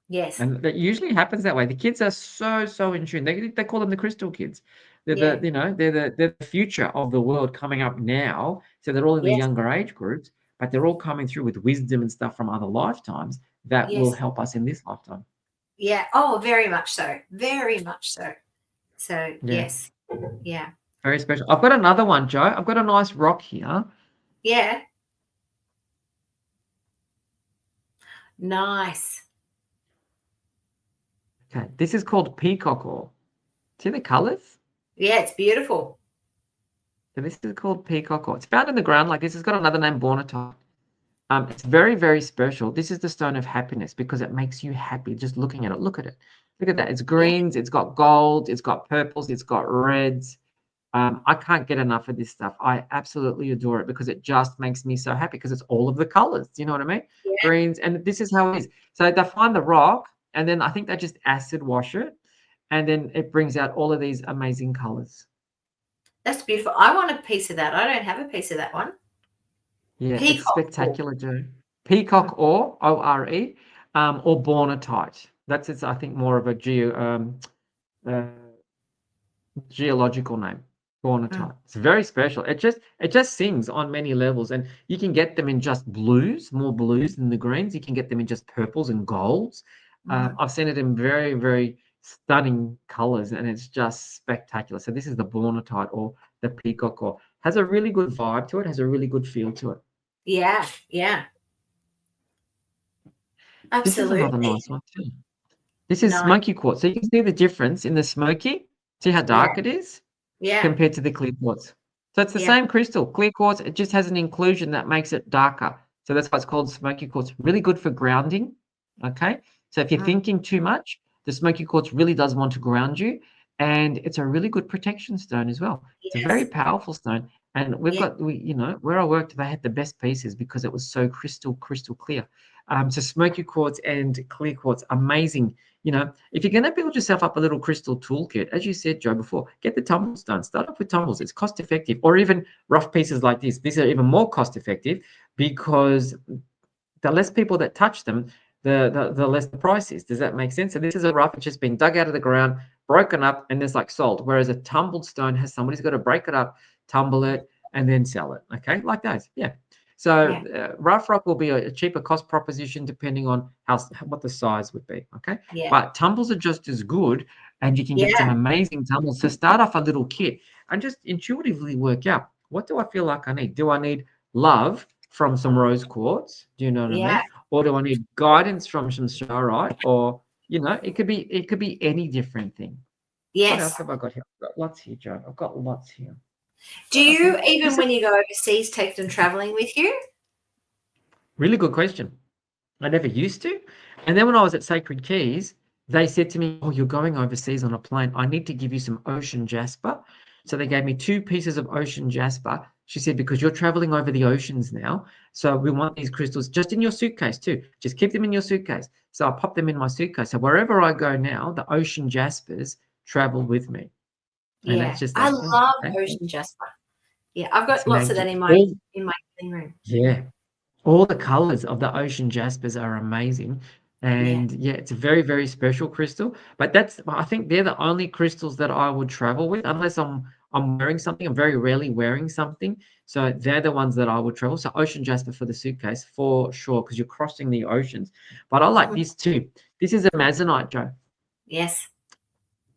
Yes. And that usually happens that way. The kids are so in tune. They call them the crystal kids. They're Yeah. they're the future of the world coming up now. So they're all in the Yes. younger age groups, but they're all coming through with wisdom and stuff from other lifetimes that will Yes. help us in this lifetime. Yeah. Oh, very much so. Very much so. So Yeah, yes. Yeah. very special. I've got another one, Joe. I've got a nice rock here. Yeah. Nice. Okay, this is called peacock ore. See the colors? Yeah, it's beautiful. So this is called peacock ore. It's found in the ground like this. It's got another name, bornatite. It's very, very special. This is the stone of happiness because it makes you happy just looking at it. Look at it. Look at that. It's Yeah. greens, it's got gold, it's got purples, it's got reds. I can't get enough of this stuff. I absolutely adore it because it just makes me so happy because it's all of the colors. Do you know what I mean? Yeah. Greens, and this is how it is. So they find the rock, and then I think they just acid wash it, and then it brings out all of these amazing colors. That's beautiful. I want a piece of that. I don't have a piece of that one. Yeah, it's Peacock. spectacular, Joe. Peacock ore, O-R-E, or bornatite. That's its, I think, more of a uh, geological name. Mm. Bornatite. It's very special. It just sings on many levels, and you can get them in just blues, more blues than the greens. You can get them in just purples and golds. Mhm. I've seen it in very, very stunning colors, and it's just spectacular. So this is the bornatite or the peacock ore. Has a really good vibe to it. Has a really good feel to it. Yeah. Yeah. This is another Absolutely. nice one too. This is Nice. smoky quartz. So you can see the difference in the smoky. See how Yeah. dark it is Yeah. compared to the clear quartz. So it's the Yeah. same crystal. Clear quartz, it just has an inclusion that makes it darker. So that's why it's called smoky quartz. Really good for grounding. Okay. So if you're Mm. thinking too much, the smoky quartz really does want to ground you. And it's a really good protection stone as well. It's a very Yes. powerful stone. And Yeah. where I worked, they had the best pieces because it was so crystal clear. So smoky quartz and clear quartz, amazing. If you're going to build yourself up a little crystal toolkit, as you said, Joe, before, get the tumble stone. Start off with tumbles. It's cost effective. Or even rough pieces like this. These are even more cost effective because the less people that touch them, the less the price is. Does that make sense? So this is a rough, it's just been dug out of the ground, broken up, and it's like sold. Whereas a tumbled stone has somebody's got to break it up, tumble it, and then sell it. Okay, like those. Yeah. So Yeah. rough rock will be a cheaper cost proposition depending on what the size would be. Okay, Yeah. but tumbles are just as good, and you can get some Yeah. amazing tumbles. So start off a little kit and just intuitively work out, what do I feel like I need? Do I need love from some rose quartz? Do you know what I Yeah. mean? Or do I need guidance from some charoite? Or it could be any different thing. What else Yes. have I got here? I've got lots here, Joe. I've got lots here. Do Okay. you, This even is a when you go overseas, take them traveling with you? really good question. I never used to. And then when I was at Sacred Keys, they said to me, "Oh, you're going overseas on a plane. I need to give you some ocean jasper." So they gave me 2 pieces of ocean jasper. She said, "Because you're traveling over the oceans now, so we want these crystals just in your suitcase too. Just keep them in your suitcase." So I pop them in my suitcase. So wherever I go now, the ocean jaspers travel with me. And that's Yeah. just I like, oh, love okay. ocean jasper. Yeah, I've It's got lots of that magic. in my All, living room. yeah. All the colors of the ocean jaspers are amazing. Yeah. And yeah, it's a very, very special crystal. But I think they're the only crystals that I would travel with, unless I'm wearing something. I'm very rarely wearing something. So they're the ones that I would travel. So ocean jasper for the suitcase for sure, because you're crossing the oceans. But I like Mhm. this too. This is a Amazonite, Joe. Yes.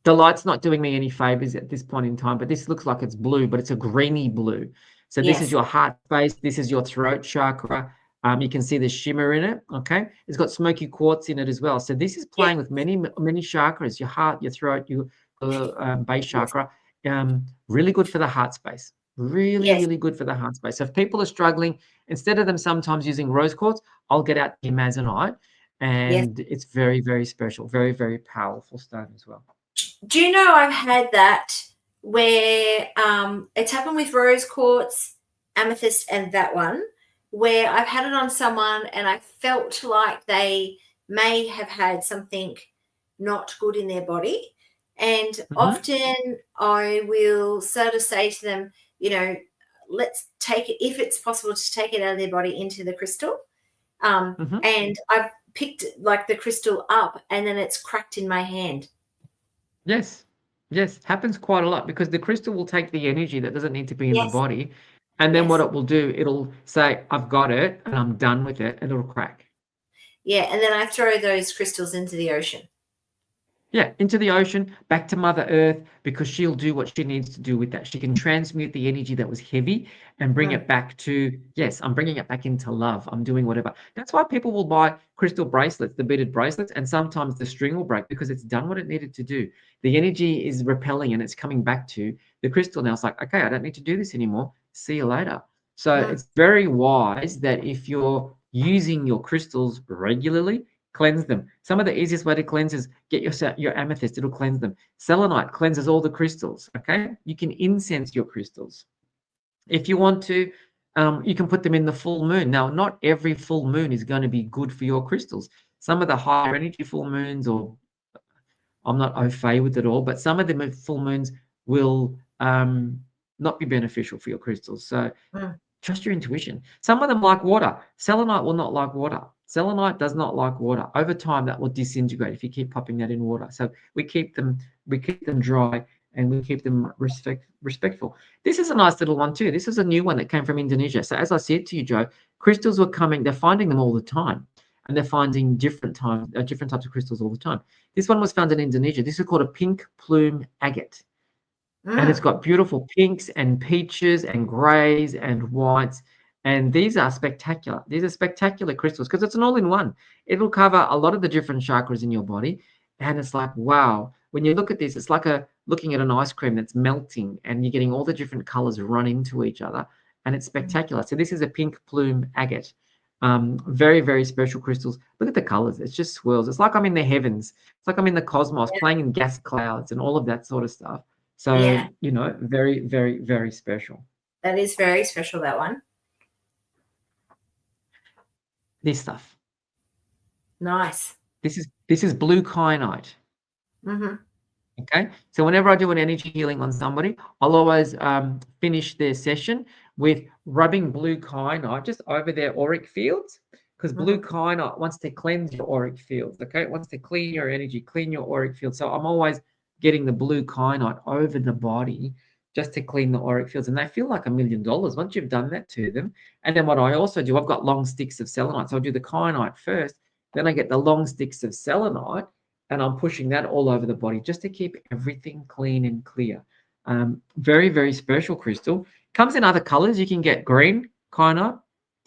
The light's not doing me any favors at this point in time, but this looks like it's blue, but it's a greeny blue. So this is Yes. your heart space. This is your throat chakra. You can see the shimmer in it. Okay, it's got smoky quartz in it as well. So this is Yeah. playing with many chakras: your heart, your throat, your base Yes. chakra. Really good for the heart space. Really, Yes. really good for the heart space. So if people are struggling, instead of them sometimes using rose quartz, I'll get out the amazonite, Yes. and it's very, very special, very, very powerful stone as well. Do you know I've had that where it's happened with rose quartz, amethyst, and that one, where I've had it on someone and I felt like they may have had something not good in their body. And Mhm. often I will sort of say to them, let's take it, if it's possible to take it out of their body into the crystal. Mhm. And I've picked like the crystal up and then it's cracked in my hand. Yes. Yes, happens quite a lot because the crystal will take the energy that doesn't need to be in the Yes, body, and then what yes. it will do, it'll say, "I've got it, and I'm done with it," and it'll crack. Yeah, and then I throw those crystals into the ocean. Yeah, into the ocean, back to Mother Earth, because she'll do what she needs to do with that. She can transmute the energy that was heavy and bring Mm, it back to, yes, I'm bringing it back into love. I'm doing whatever. That's why people will buy crystal bracelets, the beaded bracelets, and sometimes the string will break because it's done what it needed to do. The energy is repelling and it's coming back to the crystal. Now it's like, okay, I don't need to do this anymore. See you later. So mm, it's very wise that if you're using your crystals regularly, cleanse them. Some of the easiest way to cleanse is get your amethyst, it'll cleanse them. Selenite cleanses all the crystals, okay? You can incense your crystals. If you want to, you can put them in the full moon. Now, not every full moon is going to be good for your crystals. Some of the higher energy full moons, or I'm not au fait with it all, but some of the full moons will not be beneficial for your crystals. So mm. trust your intuition. Some of them like water. Selenite will not like water. Selenite does not like water. Over time, that will disintegrate if you keep popping that in water. So we keep them dry, and we keep them respectful. This is a nice little one too. This is a new one that came from Indonesia. So as I said to you, Joe, crystals were coming. They're finding them all the time, and they're finding different types of crystals all the time. This one was found in Indonesia. This is called a pink plume agate. And it's Mm. got beautiful pinks and peaches and grays and whites. And these are spectacular. These are spectacular crystals because it's an all-in-one. It'll cover a lot of the different chakras in your body. And it's like, wow. When you look at this, it's like looking at an ice cream that's melting and you're getting all the different colors run into each other. And it's Mm. spectacular. So this is a pink plume agate. Very, very special crystals. Look at the colors. It just swirls. It's like I'm in the heavens. It's like I'm in the cosmos Yeah. playing in gas clouds and all of that sort of stuff. So, Yeah, very, very, very special. that is very special, that one. This stuff. Nice. This is blue kyanite. Mm-hmm. Okay. So whenever I do an energy healing on somebody, I'll always finish their session with rubbing blue kyanite just over their auric fields. Because blue Mm-hmm. kyanite wants to cleanse your auric fields. Okay. It wants to clean your energy, clean your auric field. So I'm always getting the blue kyanite over the body just to clean the auric fields. And they feel like $1 million once you've done that to them. And then what I also do, I've got long sticks of selenite. So I'll do the kyanite first. Then I get the long sticks of selenite and I'm pushing that all over the body just to keep everything clean and clear. Very, very special crystal. Comes in other colors. You can get green kyanite,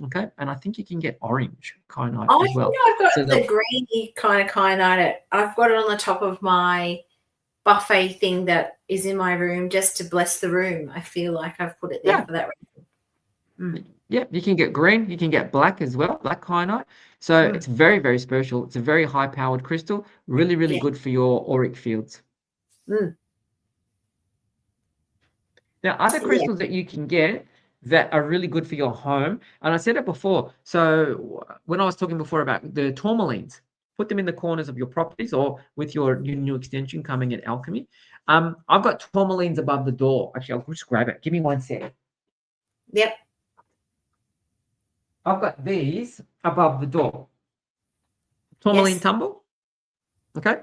okay, and I think you can get orange kyanite I as think well. I've got So the greeny kind of kyanite. I've got it on the top of my buffet thing that is in my room just to bless the room. I feel like I've put it there yeah, for that reason. Mm. yeah, you can get green, you can get black as well, black kyanite. So Mm. it's very, very special. It's a very high-powered crystal, really, really Yeah. good for your auric fields. Mm. Now, other Yeah. crystals that you can get that are really good for your home, and I said it before. So when I was talking before about the tourmalines, put them in the corners of your properties or with your new extension coming at Alchemy. I've got tourmalines above the door. Actually, I'll just grab it. Give me 1 second. Yep. I've got these above the door. Tourmaline Yes. tumble. Okay.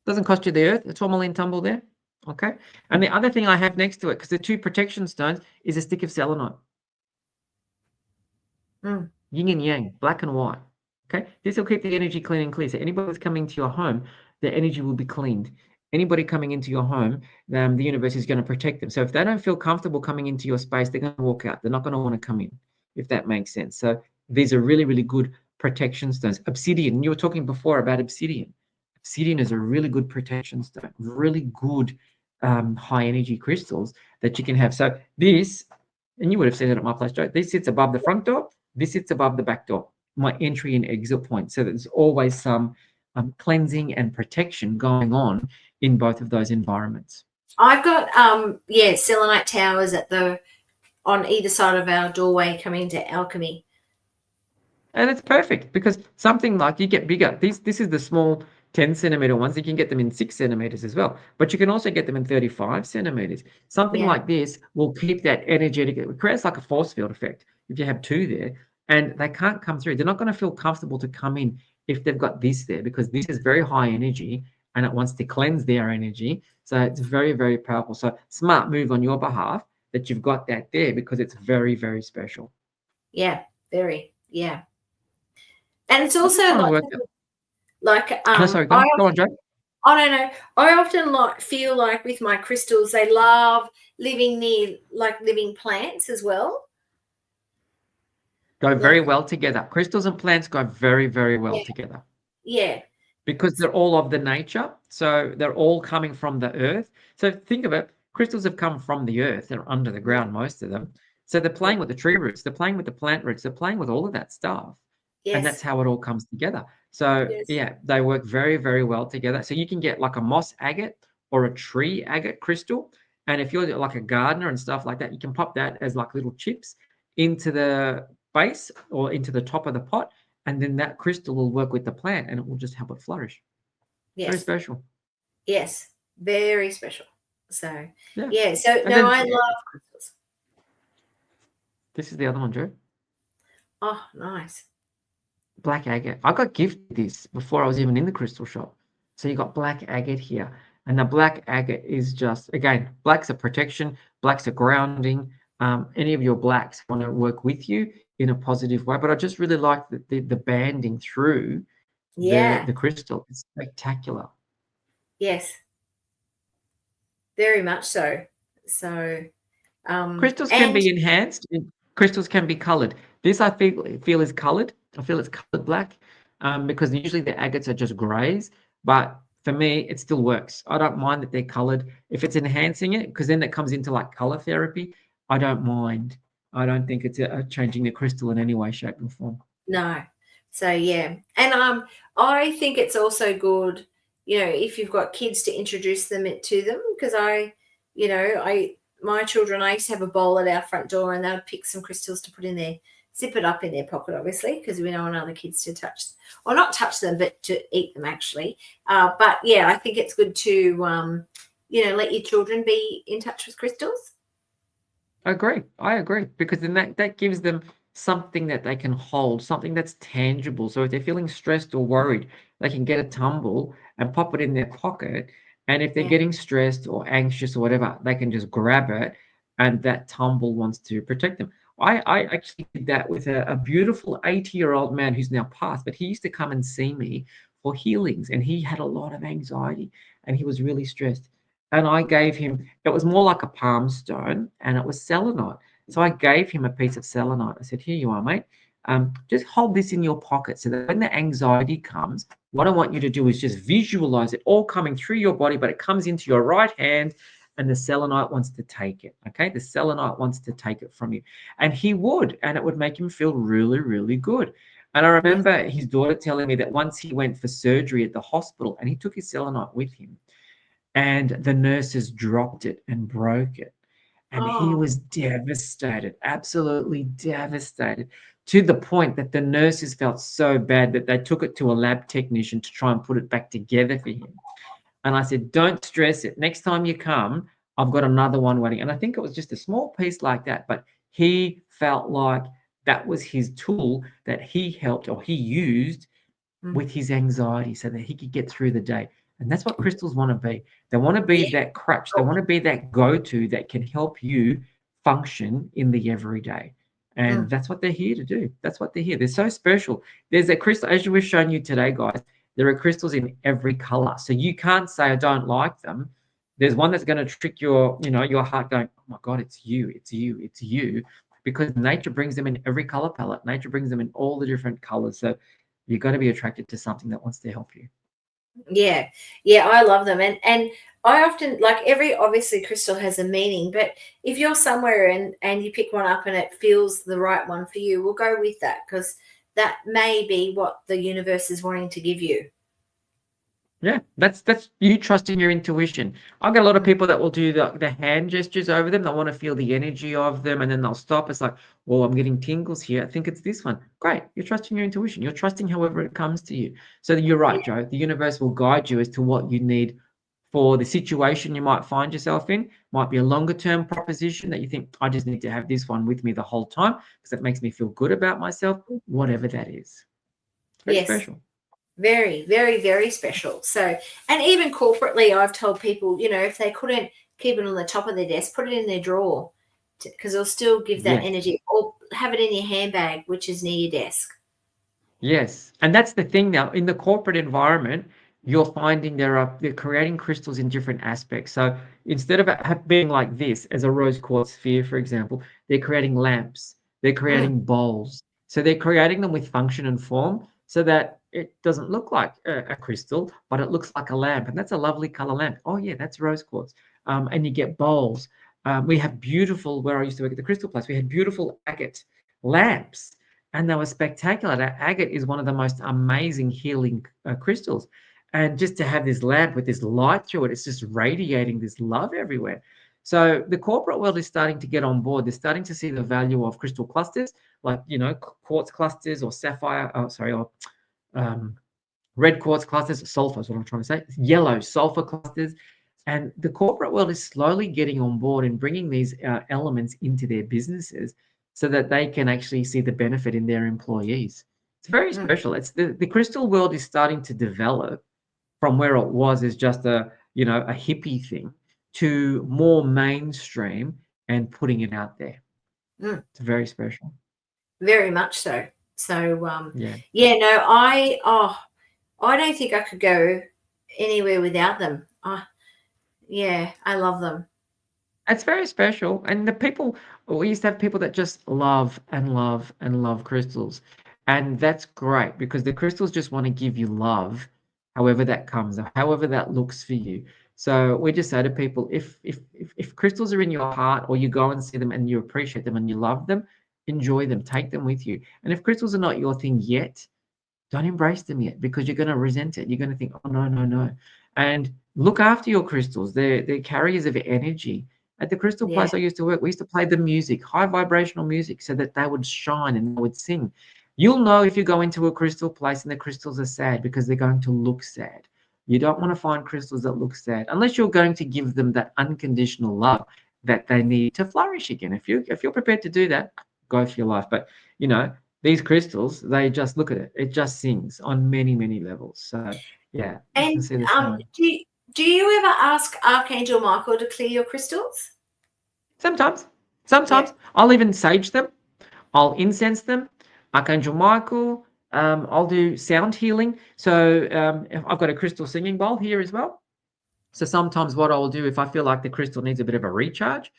Doesn't cost you the earth. A tourmaline tumble there. Okay. And the other thing I have next to it, because the 2 protection stones, is a stick of selenite. Mm. Yin and yang, black and white. Okay, this will keep the energy clean and clear. So anybody that's coming to your home, the energy will be cleaned. Anybody coming into your home, the universe is going to protect them. So if they don't feel comfortable coming into your space, they're going to walk out. They're not going to want to come in, if that makes sense. So these are really, really good protection stones. Obsidian. You were talking before about obsidian. Obsidian is a really good protection stone. Really good high energy crystals that you can have. So this, and you would have seen it at my place, Joe. This sits above the front door. This sits above the back door, my entry and exit point. So there's always some cleansing and protection going on in both of those environments. I've got selenite towers on either side of our doorway coming into Alchemy. And it's perfect because something like you get bigger. This is the small 10 centimeter ones. You can get them in 6 centimeters as well, but you can also get them in 35 centimeters. Something Yeah. like this will keep that energetic. It creates like a force field effect if you have two there, and they can't come through. They're not going to feel comfortable to come in if they've got this there, because this is very high energy and it wants to cleanse their energy. So it's very, very powerful. So smart move on your behalf that you've got that there, because it's very, very special. Yeah, very. Yeah. And it's I'm just also trying to work out. No, sorry, I go on, Joe. I don't know. I often feel like with my crystals, they love living near living plants as well. Go Like, very well together. Crystals and plants go very, very well yeah, together, yeah, because they're all of the nature. So they're all coming from the earth. So think of it, crystals have come from the earth. They're under the mm, ground, most of them. So they're yeah, playing with the tree roots, they're playing with the plant roots, they're playing with all of that stuff. And that's yes, how it all comes together. So yes, yeah, they work very, very well together. So you can get like a moss agate or a tree agate crystal. And if you're like a gardener and stuff like that, you can pop that as like little chips into the base or into the top of the pot, and then that crystal will work with the plant and it will just help it flourish. Very yes, special. yes. Very special. So, Yeah. yeah. So, And no, then I love crystals. this is the other one, Joe. Oh, nice. Black agate. I got gifted this before I was even in the crystal shop. So you got black agate here. And the black agate is just, again, black's a protection, black's a grounding. Any of your blacks want to work with you in a positive way. But I just really like the banding through Yeah. the crystal. It's spectacular. Yes. Very much so. So, Crystals can and be enhanced. Crystals can be colored. This I feel is colored. I feel it's colored black, because usually the agates are just grays. But for me, it still works. I don't mind that they're colored. If it's enhancing it, because then it comes into like color therapy, I don't mind. I don't think it's changing the crystal in any way, shape, or form. no. So yeah. And I think it's also good, if you've got kids to introduce to them, because my children, I used to have a bowl at our front door and they would pick some crystals to put in there, zip it up in their pocket, obviously, because we don't want other kids to touch, or not touch them, but to eat them actually. But yeah, I think it's good to let your children be in touch with crystals. I agree, because then that gives them something that they can hold, something that's tangible. So if they're feeling stressed or worried, they can get a tumble and pop it in their pocket. And if they're Yeah. getting stressed or anxious or whatever, they can just grab it, and that tumble wants to protect them. I actually did that with a beautiful 80-year-old man who's now passed, but he used to come and see me for healings, and he had a lot of anxiety and he was really stressed. And I gave him, it was more like a palm stone, and it was selenite. So I gave him a piece of selenite. I said, here you are, mate. Just hold this in your pocket so that when the anxiety comes, what I want you to do is just visualize it all coming through your body, but it comes into your right hand, and the selenite wants to take it. Okay. The selenite wants to take it from you. And he would, and it would make him feel really, really good. And I Yes. remember his daughter telling me that once he went for surgery at the hospital and he took his selenite with him, and the nurses dropped it and broke it. And he Oh, was devastated, absolutely devastated, to the point that the nurses felt so bad that they took it to a lab technician to try and put it back together for him. And I said, don't stress it. Next time you come, I've got another one waiting. And I think it was just a small piece like that, but he felt like that was his tool that he helped or he used mm, with his anxiety so that he could get through the day. And that's what crystals want to be. They want to be yeah. that crutch. They Oh, want to be that go-to that can help you function in the everyday. And mm, that's what they're here to do. That's what they're here. They're so special. There's a crystal, as we've shown you today, guys, there are crystals in every color. So you can't say I don't like them. There's one that's going to trick your heart going, oh my God, it's you, it's you, it's you. Because nature brings them in every color palette. Nature brings them in all the different colors. So you've got to be attracted to something that wants to help you. yeah. Yeah, I love them. And I often, like, every obviously crystal has a meaning, but if you're somewhere and you pick one up and it feels the right one for you, we'll go with that, because that may be what the universe is wanting to give you. Yeah, that's you trusting your intuition. I've got a lot of Mm. people that will do the hand gestures over them. They want to feel the energy of them, and then they'll stop. It's like, well, I'm getting tingles here. I think it's this one. Great. You're trusting your intuition. You're trusting however it comes to you. So you're Yeah. right, Joe. The universe will guide you as to what you need for the situation you might find yourself in. Might be a longer term proposition that you think, I just need to have this one with me the whole time because it makes me feel good about myself, whatever that is. It's very Yes. special. Very, very, very special. So, and even corporately, I've told people, if they couldn't keep it on the top of their desk, put it in their drawer because it'll still give that Yes. energy, or have it in your handbag, which is near your desk. Yes, and that's the thing now. In the corporate environment, you're finding they're creating crystals in different aspects. So instead of it being like this as a rose quartz sphere, for example, they're creating lamps, they're Mm, creating bowls. So they're creating them with function and form so that it doesn't look like a crystal, but it looks like a lamp. And that's a lovely color lamp. Oh, yeah, that's rose quartz. And you get bowls. We have beautiful, where I used to work at the crystal place, we had beautiful agate lamps and they were spectacular. That agate is one of the most amazing healing crystals. And just to have this lamp with this light through it, it's just radiating this love everywhere. So the corporate world is starting to get on board. They're starting to see the value of crystal clusters, like quartz clusters or sapphire. Oh, sorry, or um, red quartz clusters, sulfur is what I'm trying to say, yellow sulfur clusters. And the corporate world is slowly getting on board and bringing these elements into their businesses so that they can actually see the benefit in their employees. It's very mm, special. It's the crystal world is starting to develop from where it was as just a hippie thing to more mainstream and putting it out there. mm. It's very special. Very much so. So, Yeah. yeah, no, I don't think I could go anywhere without them. Yeah, I love them. It's very special. And the people, we used to have people that just love and love and love crystals. And that's great because the crystals just want to give you love, however that comes, or however that looks for you. So we just say to people, if crystals are in your heart or you go and see them and you appreciate them and you love them, enjoy them, take them with you. And if crystals are not your thing yet, don't embrace them yet because you're going to resent it. You're going to think, oh, no, no, no. And look after your crystals. They're carriers of energy. At the crystal Yeah. place I used to work, we used to play the music, high vibrational music, so that they would shine and they would sing. You'll know if you go into a crystal place and the crystals are sad because they're going to look sad. You don't want Mm. to find crystals that look sad unless you're going to give them that unconditional love that they need to flourish again. If you're prepared to do that, go for your life. But you know, these crystals, they just look at it. It just sings on many, many levels. So yeah, you can And see the shine. do you ever ask Archangel Michael to clear your crystals? Sometimes, Yeah. sometimes I'll even sage them. I'll incense them. Archangel Michael. I'll do sound healing. So if I've got a crystal singing bowl here as well. So sometimes what I will do if I feel like the crystal needs a bit of a recharge,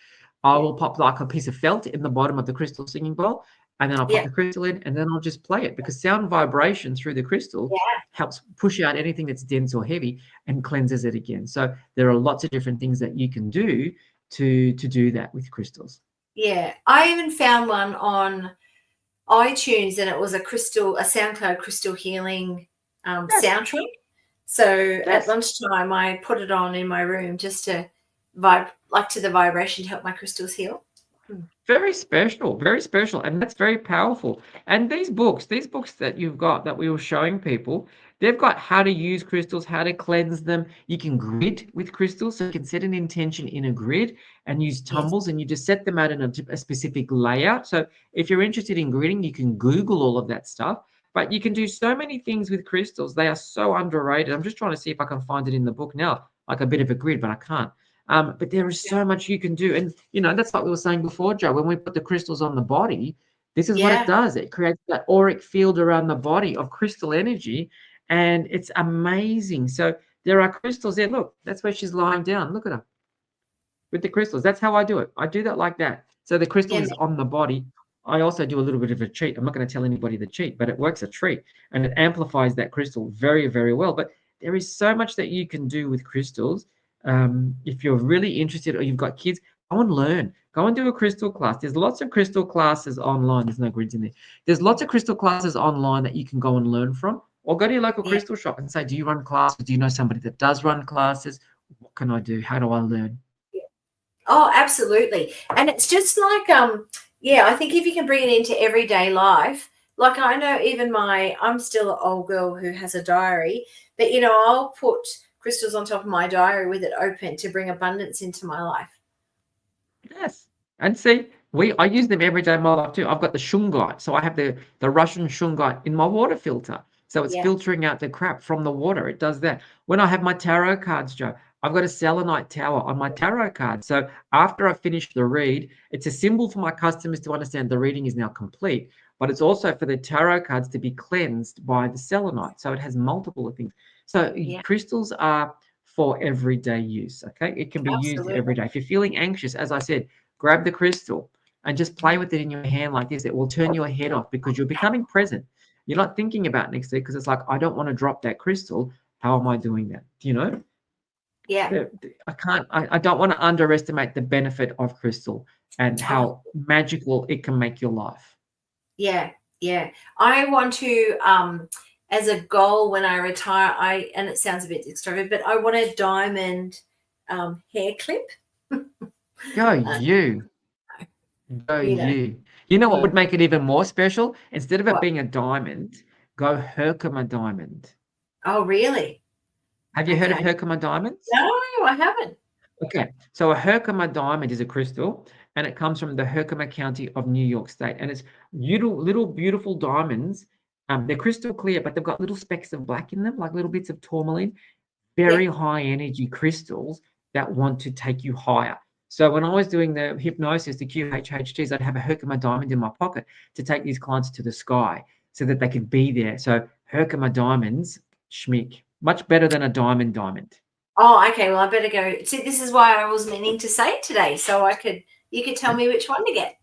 I Yeah. will pop like a piece of felt in the bottom of the crystal singing bowl, and then I'll pop Yeah. the crystal in, and then I'll just play it because sound vibration through the crystal Yeah. helps push out anything that's dense or heavy and cleanses it again. So there are lots of different things that you can do to do that with crystals. Yeah. I even found one on iTunes, and it was a SoundCloud crystal healing Yes, soundtrack. So at yes. lunchtime, I put it on in my room just to vibe, like to the vibration to help my crystals heal. Mm. Very special, and that's very powerful. And these books that you've got that we were showing people, they've got how to use crystals, how to cleanse them. You can grid with crystals, so you can set an intention in a grid and use Yes. tumbles, and you just set them out in a specific layout. So if you're interested in gridding, you can Google all of that stuff. But you can do so many things with crystals. They are so underrated. I'm just trying to see if I can find it in the book now, like a bit of a grid, but I can't. But there is so much you can do. And, that's like we were saying before, Joe, when we put the crystals on the body, this is what it Yeah. does. It creates that auric field around the body of crystal energy. And it's amazing. So there are crystals there. Look, that's where she's lying down. Look at her with the crystals. That's how I do it. I do that like that. So the crystal Yeah. is on the body. I also do a little bit of a cheat. I'm not going to tell anybody the cheat, but it works a treat and it amplifies that crystal very, very well. But there is so much that you can do with crystals. If you're really interested or you've got kids, go and learn. Go and do a crystal class. There's lots of crystal classes online. There's no grids in there. There's lots of crystal classes online that you can go and learn from. or go to your local Yeah. crystal shop and say, do you run classes? Do you know somebody that does run classes? What can I do? How do I learn? Oh, absolutely. And it's just like, yeah, I think if you can bring it into everyday life, like I know even I'm still an old girl who has a diary, but I'll put crystals on top of my diary with it open to bring abundance into my life. Yes. And see, I use them every day in my life too. I've got the shungite. So I have the Russian shungite in my water filter. So it's Yeah. filtering out the crap from the water. It does that. When I have my tarot cards, Joe, I've got a selenite tower on my tarot card. So after I finish the read, it's a symbol for my customers to understand the reading is now complete, but it's also for the tarot cards to be cleansed by the selenite. So it has multiple things. So Yeah. crystals are for everyday use. Okay, it can be used Absolutely. every day. If you're feeling anxious, as I said, grab the crystal and just play with it in your hand like this. It will turn your head off because you're becoming present. You're not thinking about next week because it's like, I don't want to drop that crystal. How am I doing that? Yeah. I don't want to underestimate the benefit of crystal and Oh, how magical it can make your life. yeah. Yeah. I want to, as a goal when I retire, and it sounds a bit extravagant, but I want a diamond hair clip. Go Uh, you. Go you know, you. You know what mm, would make it even more special? Instead of it what? being a diamond, go Herkimer diamond. Oh, really? Have you heard of Okay. Herkimer diamonds? No, I haven't. Okay, so a Herkimer diamond is a crystal, and it comes from the Herkimer County of New York State, and it's little beautiful diamonds. They're crystal clear, but they've got little specks of black in them, like little bits of tourmaline. Yeah. Very high energy crystals that want to take you higher. So when I was doing the hypnosis, the QHHTs, I'd have a Herkimer diamond in my pocket to take these clients to the sky so that they could be there. So Herkimer diamonds, schmick, much better than a diamond. Oh, okay. Well, I better go. See, this is why I was meaning to say it today, so you could tell Yeah, me which one to get.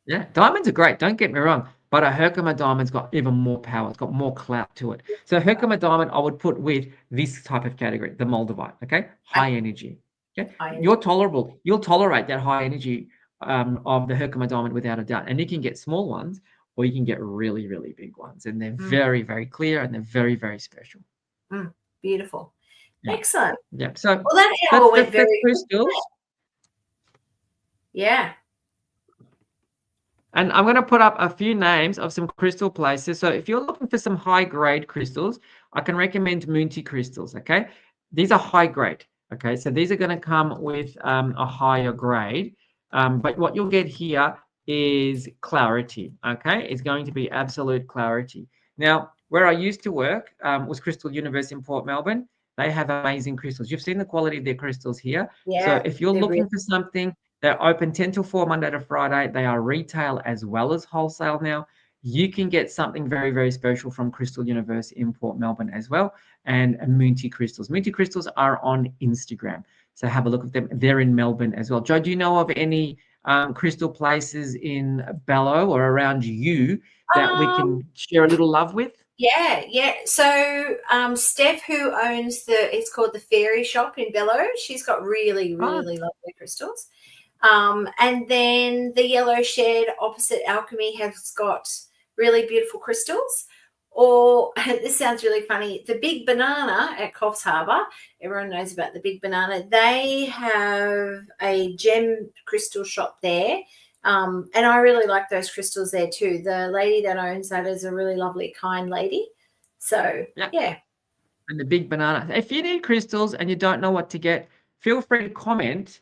yeah. Diamonds are great. Don't get me wrong, but a Herkimer diamond's got even more power. It's got more clout to it. So Herkimer diamond, I would put with this type of category, the Moldavite. Okay, high energy. Okay, I, you're tolerable. You'll tolerate that high energy of the Herkimer diamond without a doubt. And you can get small ones, or you can get really, really big ones, and they're mm, very, very clear and they're very, very special. beautiful. Yeah, Excellent. yeah. So Well, that hour that's went that's very quick. crystals. Yeah. And I'm going to put up a few names of some crystal places. So if you're looking for some high grade crystals, I can recommend Moonty crystals. Okay. These are high grade. Okay. So these are going to come with a higher grade. But what you'll get here is clarity. Okay. It's going to be absolute clarity. Now, where I used to work was Crystal University in Port Melbourne. They have amazing crystals. You've seen the quality of their crystals here. So Yeah. if you're They're real. looking for something, they're open 10 till 4 Monday to Friday. They are retail as well as wholesale now. You can get something very, very special from Crystal University in Port Melbourne as well, and Moonty Crystals. Moonty Crystals are on Instagram, so have a look at them. They're in Melbourne as well. Joe, do you know of any crystal places in Bello or around you that we Um, can share a little love with? yeah, yeah. So, Steph, who owns it's called the Fairy Shop in Bellow. She's got really, Oh, really lovely crystals. And then the Yellow Shed opposite Alchemy has got really beautiful crystals. Or this sounds really funny. The Big Banana at Coffs Harbour. Everyone knows about the Big Banana. They have a gem crystal shop there. And I really like those crystals there too. The lady that owns that is a really lovely, kind lady. So, yeah. yeah. And the big banana. If you need crystals and you don't know what to get, feel free to comment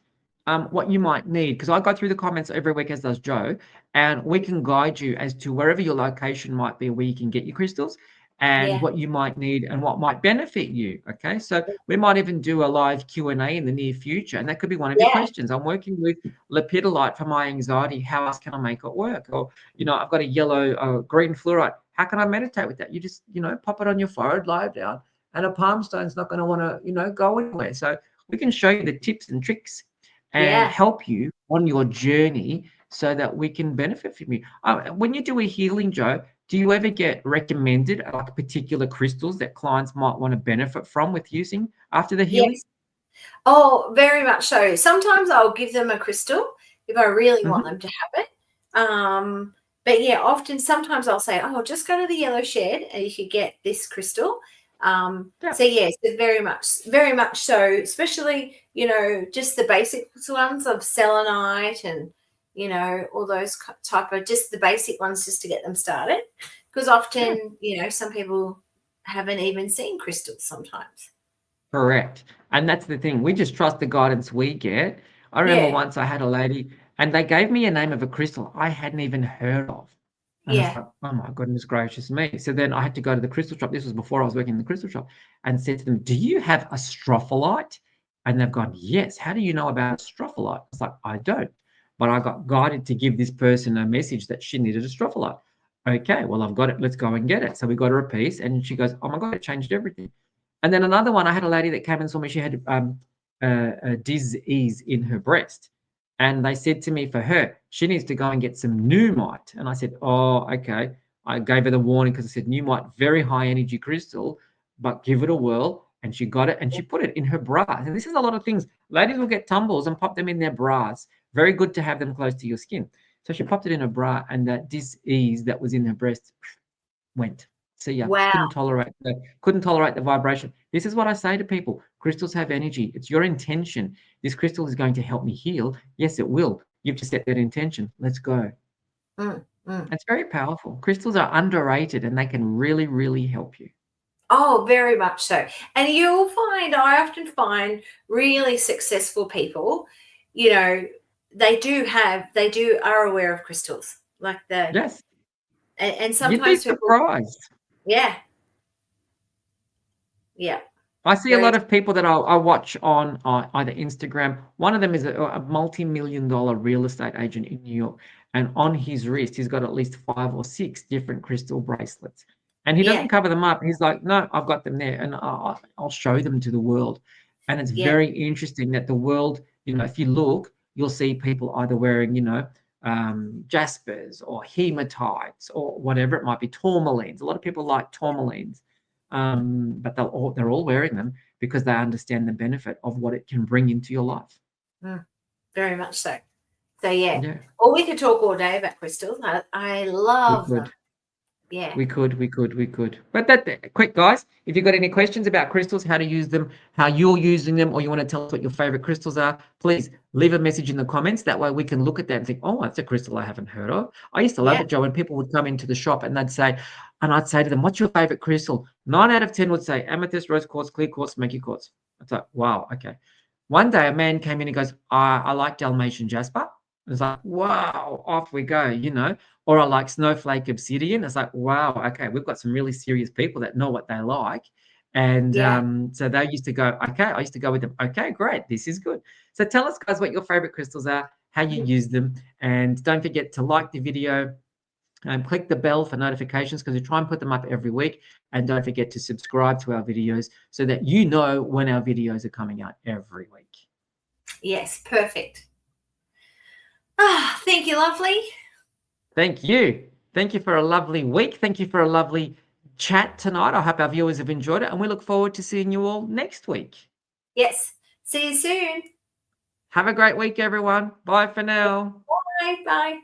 what you might need, because I go through the comments every week, as does Joe, and we can guide you as to wherever your location might be, where you can get your crystals and Yeah. what you might need and what might benefit you. Okay, so we might even do a live Q&A in the near future, and that could be one of your Yeah. questions. I'm working with lepidolite for my anxiety. How else can I make it work? Or, I've got a yellow green fluorite. How can I meditate with that? You just, pop it on your forehead, lie it down, and a palm stone's not going to want to, go anywhere. So we can show you the tips and tricks and Yeah. help you on your journey so that we can benefit from you. When you do a healing, Joe, do you ever get recommended like particular crystals that clients might want to benefit from with using after the healing? Yes. Oh, very much so. Sometimes I'll give them a crystal if I really want Hmm. them to have it. But yeah, often sometimes I'll say, oh, just go to the yellow shed and you could get this crystal. Yeah. So yes, very much so, especially, just the basic ones of selenite and, all those type of, just the basic ones just to get them started. Because Yeah. often, some people haven't even seen crystals sometimes. Correct. And that's the thing. We just trust the guidance we get. I remember Yeah, once I had a lady and they gave me a name of a crystal I hadn't even heard of. And I was yeah, like, oh my goodness gracious me. So then I had to go to the crystal shop. This was before I was working in the crystal shop, and said to them, do you have a stropholite? And they've gone, yes. How do you know about a stropholite? I was like, I don't. But I got guided to give this person a message that she needed a stropholite. Okay, well, I've got it. Let's go and get it. So we got her a piece, and she goes, oh my God, it changed everything. And then another one, I had a lady that came and saw me. She had a disease in her breast. And they said to me, for her, she needs to go and get some pneumite. And I said, oh, okay. I gave her the warning because I said, pneumite, very high energy crystal, but give it a whirl. And she got it and she put it in her bra. And this is a lot of things. Ladies will get tumbles and pop them in their bras. Very good to have them close to your skin. So she popped it in her bra, and that disease that was in her breast went. See ya. wow. Couldn't tolerate the vibration. This is what I say to people. Crystals have energy. It's your intention. This crystal is going to help me heal. Yes, it will. You've just set that intention. Let's go. Mm, mm. It's very powerful. Crystals are underrated and they can really, really help you. Oh, very much so. And I often find really successful people, you know, they are aware of crystals. Like Yes, and you'd be sometimes people, surprised. yeah, yeah, I see a very, lot of people that I watch on either Instagram. One of them is a multi-million-dollar real estate agent in New York, and on his wrist, he's got at least 5 or 6 different crystal bracelets. And he yeah, doesn't cover them up. He's like, no, I've got them there, and I'll show them to the world. And it's yeah, very interesting that the world, if you look, you'll see people either wearing, jaspers or hematites or whatever it might be, tourmalines. A lot of people like tourmalines, but they're all wearing them because they understand the benefit of what it can bring into your life. mm, very much so. So yeah. Yeah, Well, we could talk all day about crystals. I we love them. could. Yeah. We could. But quick, guys, if you've got any questions about crystals, how to use them, how you're using them, or you want to tell us what your favorite crystals are, please leave a message in the comments. That way we can look at that and think, oh, that's a crystal I haven't heard of. I used to love Yeah. it, Joe, when people would come into the shop and I'd say to them, what's your favorite crystal? 9 out of 10 would say amethyst, rose quartz, clear quartz, smoky quartz. It's like, wow, okay. One day a man came in and goes, I like Dalmatian jasper. It's like, wow, off we go. Or I like snowflake obsidian. It's like, wow, okay, we've got some really serious people that know what they like. And Yeah. so they used to go, okay, I used to go with them. Okay, great, this is good. So tell us, guys, what your favorite crystals are, how you use them. And don't forget to like the video and click the bell for notifications because we try and put them up every week. And don't forget to subscribe to our videos so that you know when our videos are coming out every week. Yes. Perfect. Ah, thank you, lovely. Thank you. Thank you for a lovely week. Thank you for a lovely chat tonight. I hope our viewers have enjoyed it, and we look forward to seeing you all next week. Yes. See you soon. Have a great week, everyone. Bye for now. Bye. Bye.